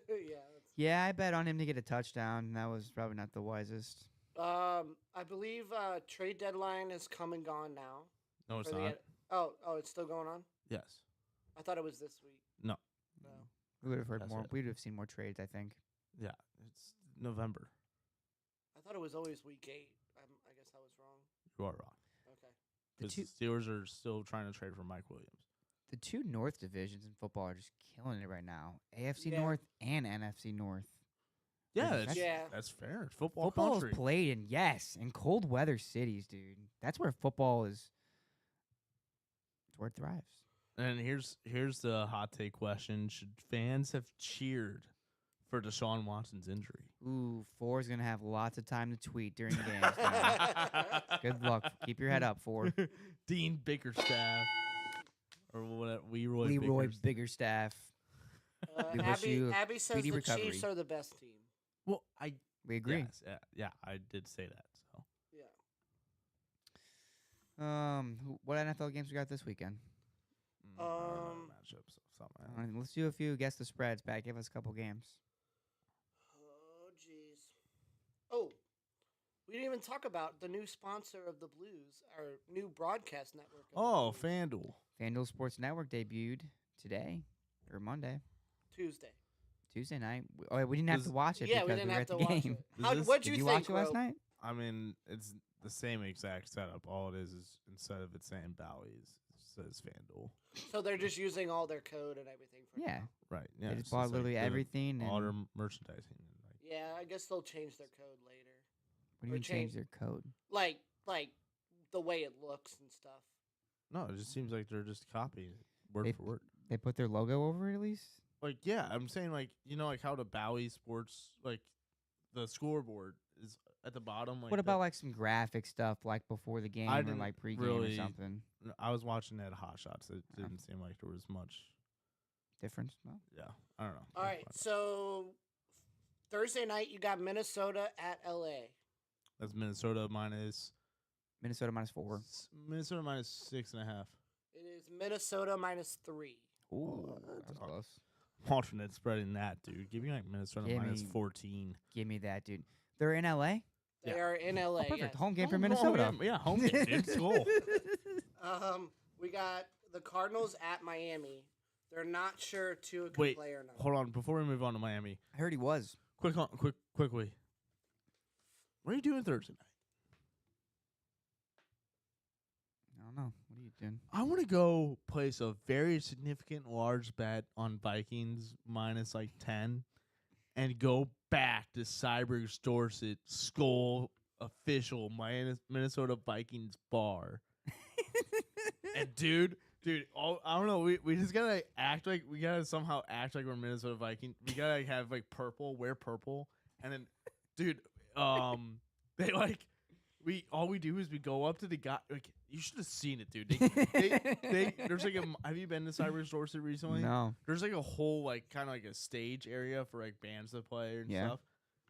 Yeah. Yeah, I bet on him to get a touchdown. That was probably not the wisest. I believe trade deadline is come and gone now. No, it's for the not. N- Oh, it's still going on. Yes. I thought it was this week. No. No. We would have heard That's more. right. We would have seen more trades, I think. Yeah, it's November. I thought it was always week 8. I guess I was wrong. You are wrong. Okay. The Because two, the Steelers are still trying to trade for Mike Williams. the two North divisions in football are just killing it right now. AFC Yeah. North and NFC North. Yeah, That's- that's, Yeah. that's fair. It's football Football country. is played in cold weather cities, dude. That's where football is. It's where it thrives. And here's the hot take question: should fans have cheered for Deshaun Watson's injury? Ooh, 4 is gonna have lots of time to tweet during games. now. Good luck. Keep your head up, 4. Dean Bickerstaff or whatever. Leroy Biggerstaff. We wish Abby, you Abby says speedy the recovery. Chiefs are the best team. Well, I We agree. yes, yeah, I did say that. So Yeah. What NFL games we got this weekend? I don't know matchups off the top of my head. Let's do a few. Guess the spreads. Back. Give us a couple games. Oh, jeez. Oh, we didn't even talk about the new sponsor of the Blues, our new broadcast network. of the Oh, Blues. FanDuel. FanDuel Sports Network debuted today or Monday, Tuesday. Tuesday night. We didn't have Does- to watch it Yeah, we because didn't we were have at to the watch game. it. Is How, this- what'd Did you you think, watch it last Ro? night? I mean, it's the same exact setup. All it is instead of it saying Bally's, it says FanDuel. So they're just using all their code and everything for Yeah, now. Right. Yeah. they it's just bought like literally the- everything. all their And merchandising. And like, Yeah, I guess they'll change their code later. what do you or mean change change- their code? Like the way it looks and stuff. no, it just seems like they're just copying it word They- for word. They put their logo over it at least. Like, yeah, I'm saying like like how the Bowie Sports like the scoreboard is at the bottom. Like What about like some graphic stuff like before the game or didn't like pregame really- or something? I was watching that Hot Shots. It Oh. didn't seem like there was much. Difference? No. Yeah, I don't know. All right, so Thursday night you got Minnesota at LA. That's Minnesota minus Minnesota -4. Minnesota minus 6.5. It is Minnesota -3. Ooh, that's that's hard. close. Alternate spreading that, dude. Give me like Minnesota Give minus me- 14. Give me that, dude. They're in LA. They Yeah. are in LA. Perfect. yes. Home game for Home Minnesota. game. Yeah, home game, dude. It's cool. We got the Cardinals at Miami. They're not sure if Tua can Wait, play or not. Hold on, before we move on to Miami, I heard he was. quickly. What are you doing Thursday night? I don't know. What are you doing? I want to go place a very significant large bet on Vikings minus like 10 and go back to Cyber's Dorset Skull official Minnesota Vikings bar. And dude, I don't know. We just gotta act like somehow act like we're Minnesota Vikings. We gotta like, have like purple, wear purple, and then, dude, they like all we do is we go up to the guy. Like you should have seen it, dude. They there's like have you been to Cyber's Dorset recently? No. There's like a whole like kind of like a stage area for like bands to play and Yeah. stuff.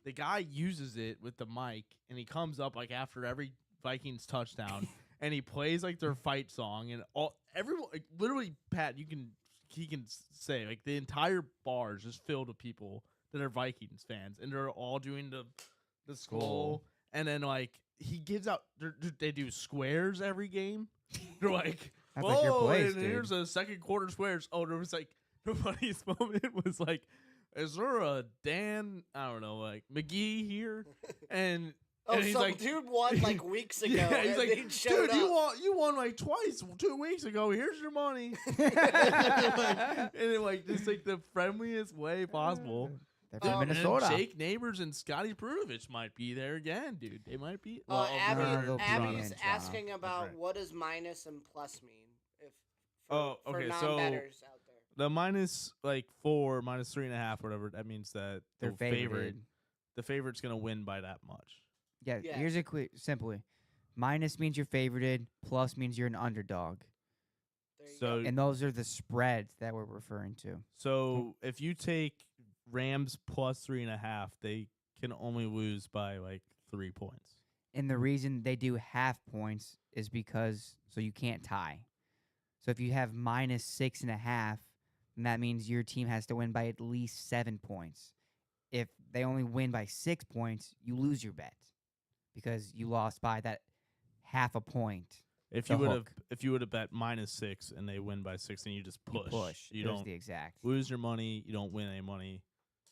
The guy uses it with the mic, and he comes up like after every Vikings touchdown. And he plays like their fight song, and everyone like, literally, Pat, he can say like the entire bar is just filled with people that are Vikings fans, and they're all doing the skull, Cool. and then like he gives out they do squares every game. They're like, That's like your whoa, place, and dude. here's a second quarter squares. Oh, there was like the funniest moment was like, is there a Dan I don't know like McGee here? And Oh, and he's some like, dude won like weeks ago. yeah, he's and like, they showed dude, you up. won like twice 2 weeks ago. Here's your money. And in like just like the friendliest way possible. They're Oh, from and Minnesota. Jake Neighbors and Scotty Prunovich might be there again, dude. They might be. Abby, no, they'll be in Abby's Toronto. asking about right. what does minus and plus mean if Oh, for okay, so- non-betters out there. the minus like 4, minus 3.5, whatever. That means that They're the favorite, favored. the favorite's gonna win by that much. Yeah, Yeah. here's a simply. Minus means you're favorited. Plus means you're an underdog. There you So- go. And those are the spreads that we're referring to. So if you take Rams plus 3.5, they can only lose by like 3 points. And the reason they do half points is because so you can't tie. So if you have -6.5, then that means your team has to win by at least 7 points. If they only win by 6 points, you lose your bet because you lost by that half a point. If The you would have hook. if you would have bet -6 and they win by 6, then you just You push. push. You There's don't the exact. lose your money. You don't win any money.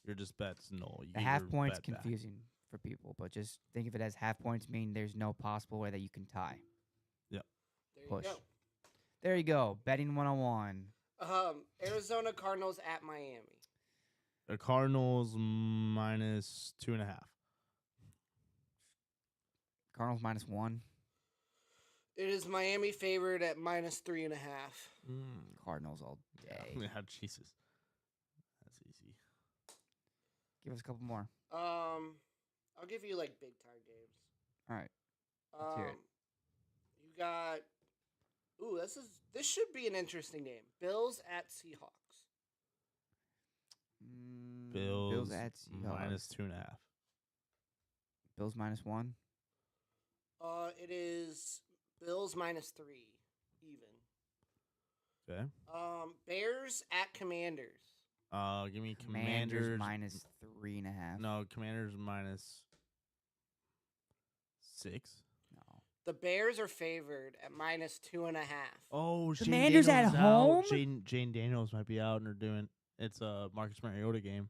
Your just bet's null. You The get half your point's bet back. confusing for people, but just think of it as half points mean there's no possible way that you can tie. There Push. you There you go. Betting 101. go. Arizona Cardinals at Miami. The Cardinals -2.5. Cardinals -1. It is Miami favored at -3.5. Cardinals all day. Yeah, Jesus. That's easy. Give us a couple more. I'll give you like big time games. All right. Let's hear it. You got. Ooh, this should be an interesting game. Bills at Seahawks. Bills at Seahawks. -2.5. Bills -1. It is Bills -3, even. Okay. Bears at Commanders. Give me Commanders Commanders. -3.5. No, Commanders -6. No. The Bears are favored at -2.5. Oh, Shane Commanders Daniels at is home? out. Jane Daniels might be out, and they're doing it's a Marcus Mariota game.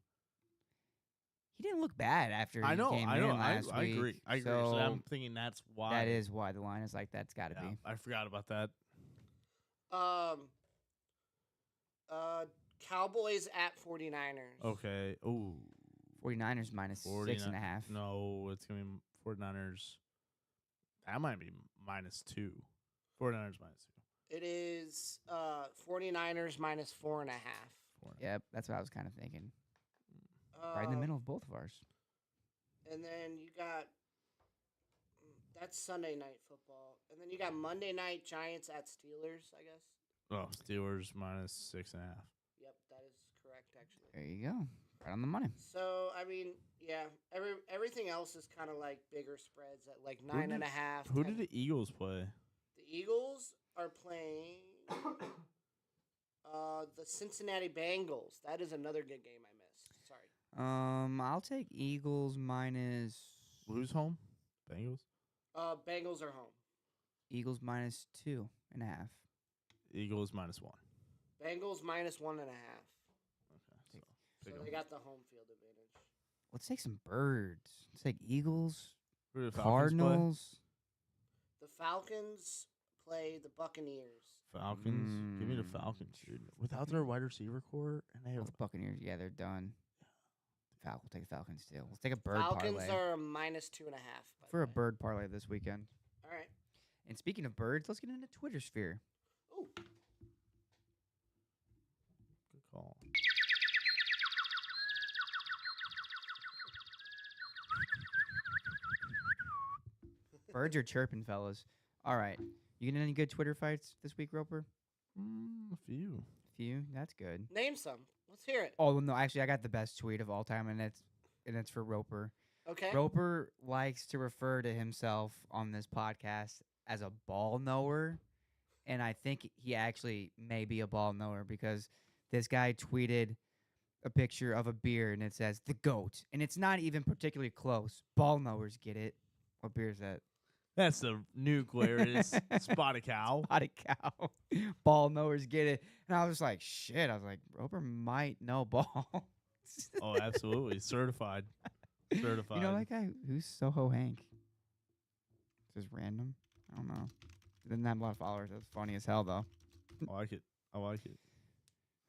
He didn't look bad after I he know, came I in know, last I agree, week. I agree. So I'm thinking that's why. that is why the line is like that's got to Yeah, be. I forgot about that. Cowboys at 49ers. Okay. Ooh. 49ers -6.5. No, it's gonna be 49ers. That might be -2. 49ers -2. It is 49ers -4.5. Yep, that's what I was kind of thinking. Right in the middle of both of ours. And then you got that's Sunday night football. And then you got Monday night Giants at Steelers, I guess. Oh, Steelers -6.5. Yep, that is correct actually. There you go. Right on the money. So I mean, yeah, everything else is kind of like bigger spreads at like did- 9.5. Who 10. did the Eagles play? The Eagles are playing the Cincinnati Bengals. That is another good game I missed. Sorry. I'll take Eagles Who's home? Bengals. Bengals are home. Eagles -2.5. Eagles -1. Bengals -1.5. Okay. So Pick 'em. they got the home field advantage. Let's take some birds. Let's take Eagles, Who did the Falcons play? Cardinals. The Falcons play the Buccaneers. Falcons. Give me the Falcons, dude. Without their wide receiver core, and they Well, have the Buccaneers, yeah, they're done. We'll take the Falcons too. Let's take a bird Falcons parlay are -2.5. by for the a way. bird parlay this weekend. All right. And speaking of birds, let's get into Twitter sphere. Ooh. good call. Birds are chirping, fellas. All right, you getting any good Twitter fights this week, Roper? A few. Few. That's good. Name some. Let's hear it. Oh no, actually, I got the best tweet of all time, and it's for Roper. Okay. Roper likes to refer to himself on this podcast as a ball knower, and I think he actually may be a ball knower because this guy tweeted a picture of a beer and it says the GOAT, and it's not even particularly close. Ball knowers get it. What beer is that? That's the new Glarus Spotted Cow. Spotted Cow. Ball knowers get it. And I was like, shit. I was like, Roper might know ball. Oh, absolutely. Certified. Certified. You know that guy who's Soho Hank? Just random. I don't know. Didn't have a lot of followers. That's funny as hell though. I like it. I like it.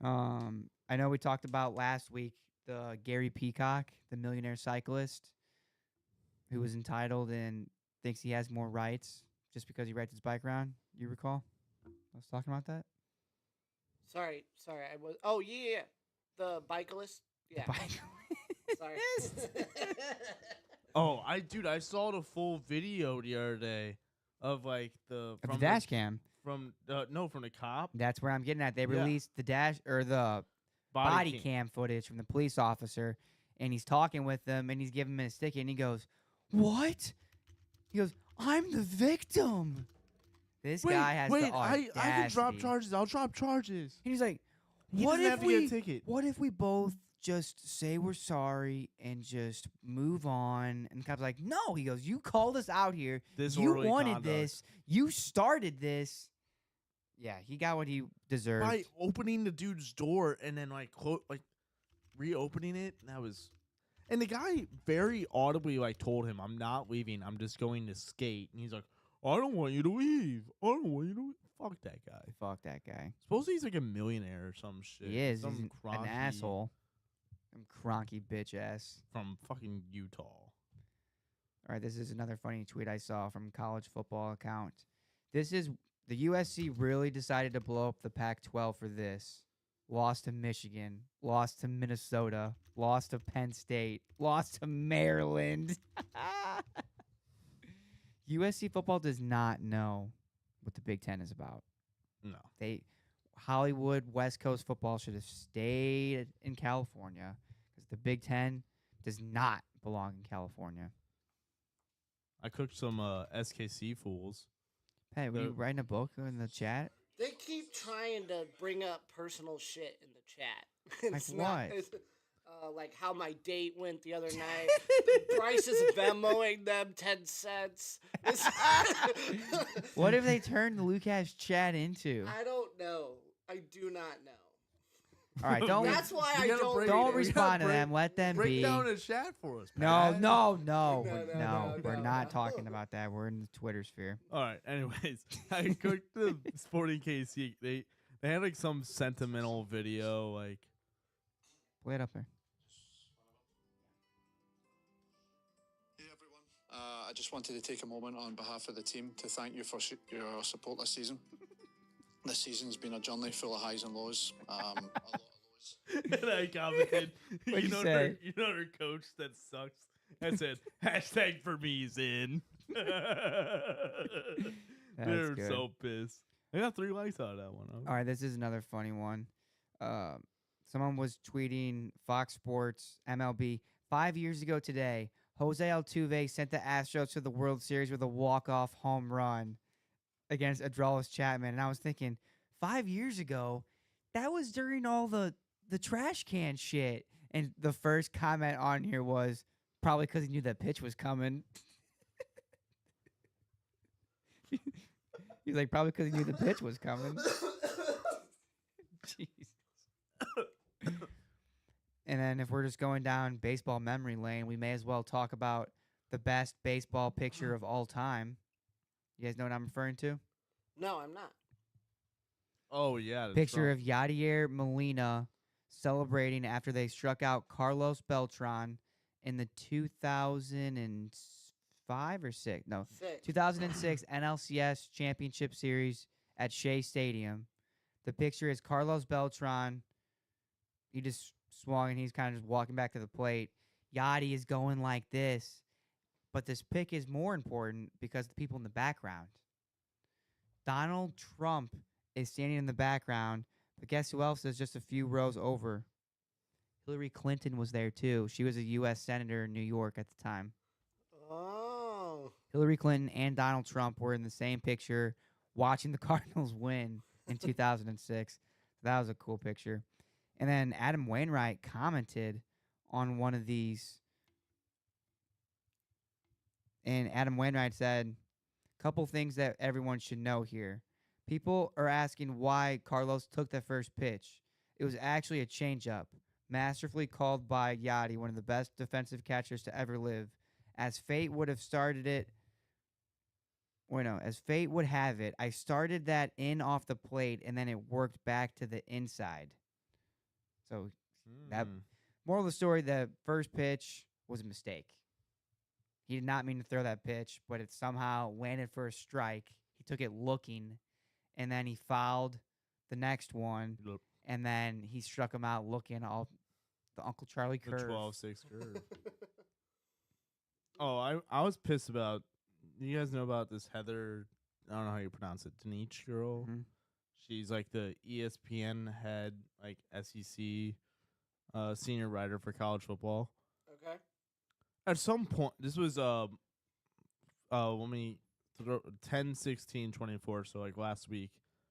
I know we talked about last week the Gary Peacock, the millionaire cyclist, who was entitled and thinks he has more rights just because he rides his bike around. You recall? I was talking about that. Sorry. I was. Oh yeah. The bicyclist. Yeah. The bike. Sorry. Oh, I saw the full video the other day of like the Of the dash cam. from the cop That's where I'm getting at. They Yeah. released the dash or the body cam footage from the police officer, and he's talking with them, and he's giving him his ticket, and he goes, "What? He goes, I'm the victim. This Wait, guy has the I can drop audacity. charges. I'll drop charges. He's like, He what doesn't if have to get a we ticket. what if we both just say we're sorry and just move on? And the cop's like, no. He goes, you called us out here. You Disorderly wanted conduct. this. You started this. Yeah, he got what he deserved. By opening the dude's door and then like reopening it. That was, and the guy very audibly like told him, "I'm not leaving. I'm just going to skate." And he's like, "I don't want you to leave. I don't want you to leave." Fuck that guy. Fuck that guy. Supposedly he's like a millionaire or some shit. He is. Some He's an cronky asshole. Some cronky bitch ass. from fucking Utah. All right, this is another funny tweet I saw from college football account. This is the USC really decided to blow up the Pac-12 for this. Lost to Michigan, lost to Minnesota, lost to Penn State, lost to Maryland. USC football does not know what the Big Ten is about. No. Hollywood West Coast football should have stayed in California because the Big Ten does not belong in California. I cooked some SKC fools. Hey, were you The- writing a book in the chat? They keep trying to bring up personal shit in the chat. Like It's not- what? it's, like how my date went the other night. Bryce is Venmoing them 10 cents. What if they turned the Lucas chat into? I don't know. I do not know. All right, don't That's why You I gotta don't break- read don't it. we gotta respond to break- them. Let them Break be. down the chat for us. No, Pat. no, no, No, we're- no, no. no, We're no, not no. talking about that. We're in the Twitter sphere. All right. Anyways, I cooked the Sporting KC. They had like some sentimental video. Like Play it up there. Hey everyone, I just wanted to take a moment on behalf of the team to thank you for your support this season. This season's been a journey full of highs and lows, a lot of lows. and I commented, What'd you know say? You know their coach that sucks. I said hashtag for me's in. They're good. so pissed. I got 3 likes out of that one. All right, this is another funny one. Someone was tweeting Fox Sports MLB 5 years ago today. Jose Altuve sent the Astros to the World Series with a walk-off home run against Adrales Chapman, and I was thinking, 5 years ago, that was during all the trash can shit. And the first comment on here was probably because he knew that pitch was coming. He's like, probably because he knew the pitch was coming. Jesus. And then if we're just going down baseball memory lane, we may as well talk about the best baseball picture of all time. You guys know what I'm referring to? No, I'm not. Oh yeah, the Picture Trump. of Yadier Molina celebrating after they struck out Carlos Beltran in the 2005 or 6. No, 2006 NLCS Championship Series at Shea Stadium. The picture is Carlos Beltran. He just swung and he's kind of just walking back to the plate. Yachty is going like this. But this pic is more important because the people in the background. Donald Trump is standing in the background. But guess who else is just a few rows over? Hillary Clinton was there too. She was a U.S. Senator in New York at the time. Oh. Hillary Clinton and Donald Trump were in the same picture watching the Cardinals win in 2006. That was a cool picture. And then Adam Wainwright commented on one of these. And Adam Wainwright said, couple things that everyone should know here. People are asking why Carlos took the first pitch. It was actually a changeup, masterfully called by Yachty, one of the best defensive catchers to ever live. As fate would have started it, as fate would have it, I started that in off the plate, and then it worked back to the inside. So, that moral of the story, the first pitch was a mistake. He did not mean to throw that pitch, but it somehow landed for a strike. He took it looking, and then he fouled the next one, Yep. and then he struck him out looking all the Uncle Charlie The curve. 12-6 curve. Oh, I was pissed about. You guys know about this Heather? I don't know how you pronounce it. Denich girl. Mhm. She's like the ESPN head, like SEC senior writer for college football. Okay. At some point, this was let me throw 10, 16, 24. So like last week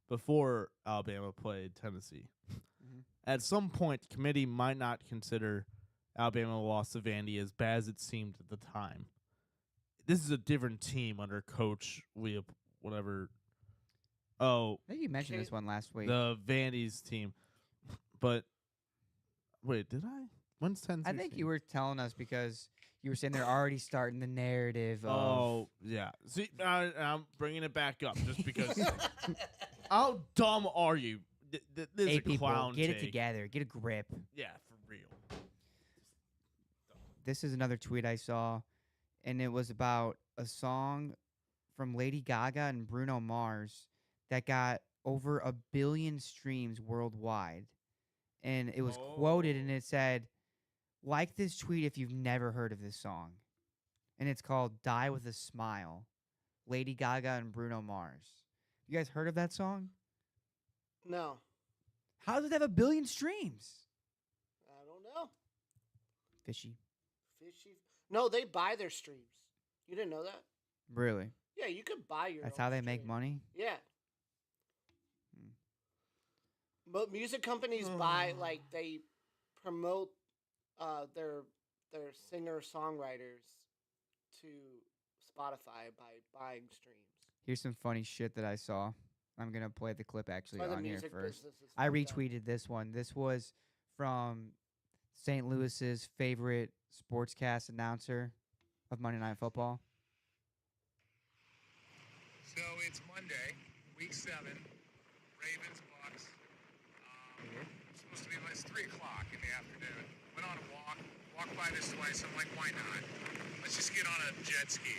before Alabama played Tennessee. Mhm. At some point, the committee might not consider Alabama loss to Vandy as bad as it seemed at the time. This is a different team under Coach whatever. Oh, I think you mentioned this one last week. the Vandy's team. But wait, did I? When's 10? I think you were telling us because you were saying they're already starting the narrative of Oh yeah. See, I'm bringing it back up just because. How dumb are you? This is hey a people, clown get it take. together, get a grip. Yeah, for real. This is another tweet I saw, and it was about a song from Lady Gaga and Bruno Mars that got over 1 billion streams worldwide. And it was quoted, and it said, like this tweet if you've never heard of this song. And it's called Die With a Smile. Lady Gaga and Bruno Mars. You guys heard of that song? No, How does it have 1 billion streams? I don't know. Fishy. Fishy. No, they buy their streams. You didn't know that? Really? Yeah, you could buy your. That's own how they make stream. money? Yeah. Hmm. But music companies buy they promote their singer songwriters to Spotify by buying streams. Here's some funny shit that I saw. I'm going to play the clip actually Why the on here music first. business is I fucked up. retweeted this one. This was from St. Louis's favorite sportscast announcer of Monday Night Football. So it's Monday, week 7, Ravens, Bucks. It's supposed to be it's 3 o'clock in the afternoon. Went on a walked by this twice. I'm like, why not? Let's just get on a jet ski.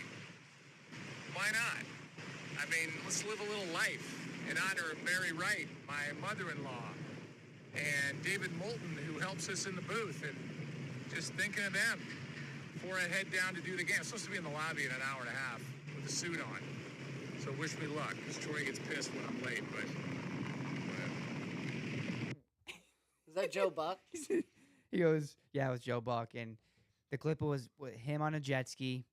Why not? I mean, let's live a little life in honor of Mary Wright, my mother-in-law, and David Moulton, who helps us in the booth, and just thinking of them before I head down to do the game. I'm supposed to be in the lobby in an hour and a half with a suit on. So wish me luck, because Troy gets pissed when I'm late, but Is that Joe Buck? He goes, yeah, it was Joe Buck. And the clip was with him on a jet ski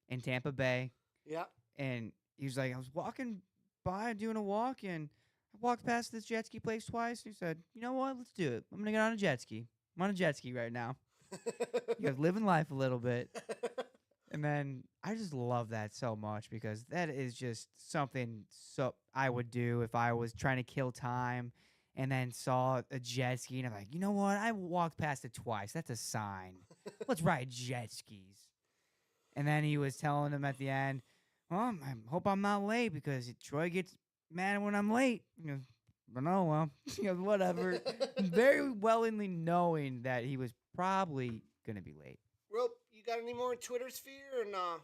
in Tampa Bay. Yeah. And he was like, I was walking by doing a walk, and I walked past this jet ski place twice. And he said, you know what? Let's do it. I'm going to get on a jet ski. I'm on a jet ski right now. You guys living life a little bit. And then I just love that so much because that is just something so I would do if I was trying to kill time and then saw a jet ski and I'm like, you know what? I walked past it twice. That's a sign. Let's ride jet skis. And then he was telling him at the end, well, I hope I'm not late because Troy gets mad when I'm late. He goes, but no, well, he goes, whatever. Very willingly knowing that he was probably going to be late. Rope, you got any more Twitter sphere or nah?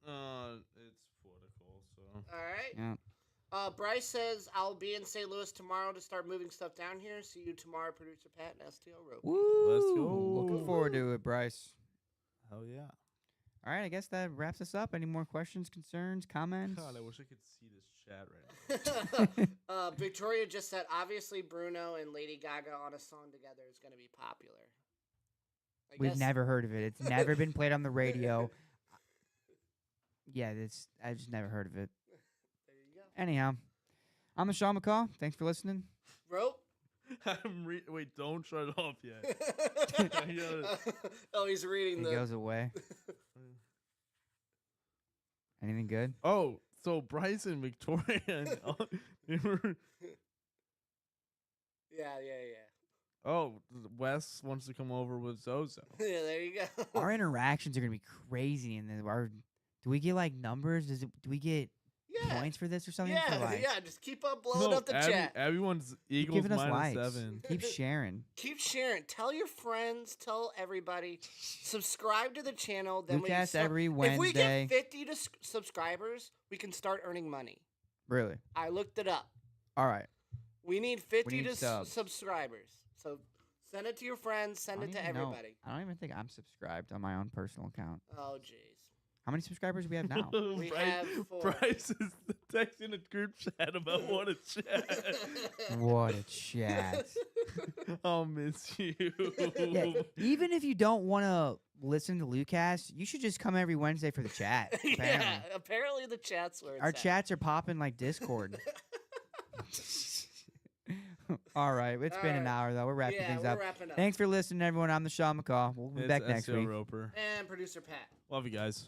It's political, so. All right. Yeah. Bryce says, I'll be in St. Louis tomorrow to start moving stuff down here. See you tomorrow, producer Pat and STO Rope. Woo! Let's go. Looking forward to it, Bryce. Hell yeah. All right, I guess that wraps us up. Any more questions, concerns, comments? God, I wish I could see this chat right now. Victoria just said, obviously Bruno and Lady Gaga on a song together is going to be popular. I We've guess- never heard of it. It's never been played on the radio. Yeah, I've just never heard of it. There you go. Anyhow, I'm Sean McCall. Thanks for listening. Rope? Wait, don't shut it off yet. Oh, he's reading He the. goes away. Anything good? Oh, so Bryce and Victoria. They were- Yeah. oh, Wes wants to come over with Zozo. Yeah, there you go. Our interactions are gonna be crazy, and do we get like numbers? Do we get yeah. points for this or something? Yeah, For, like, yeah, just keep on blowing up the chat. Everyone's keep Eagles giving us likes. -7. Keep sharing. Keep sharing. Tell your friends. Tell everybody. Subscribe to the channel. Then Lucas we every If Wednesday. we get 50 subscribers, we can start earning money. Really? I looked it up. All right. We need 50 need to subs. subscribers. So send it to your friends. Send I it don't to even know. everybody. I don't even think I'm subscribed on my own personal account. Oh, jeez. How many subscribers do we have now? We have 4. Bryce is texting a group chat about what a chat. What a chat. I'll miss you. Yeah, even if you don't want to listen to Lucas, you should just come every Wednesday for the chat. Apparently. Yeah, apparently the chat's where it's Our at. chats are popping like Discord. All right. It's been an hour, though. We're wrapping Yeah, things we're up. wrapping up. Thanks for listening, everyone. I'm the Sean McCall. We'll be It's back next SEO week. Roper. And producer Pat. Love you guys.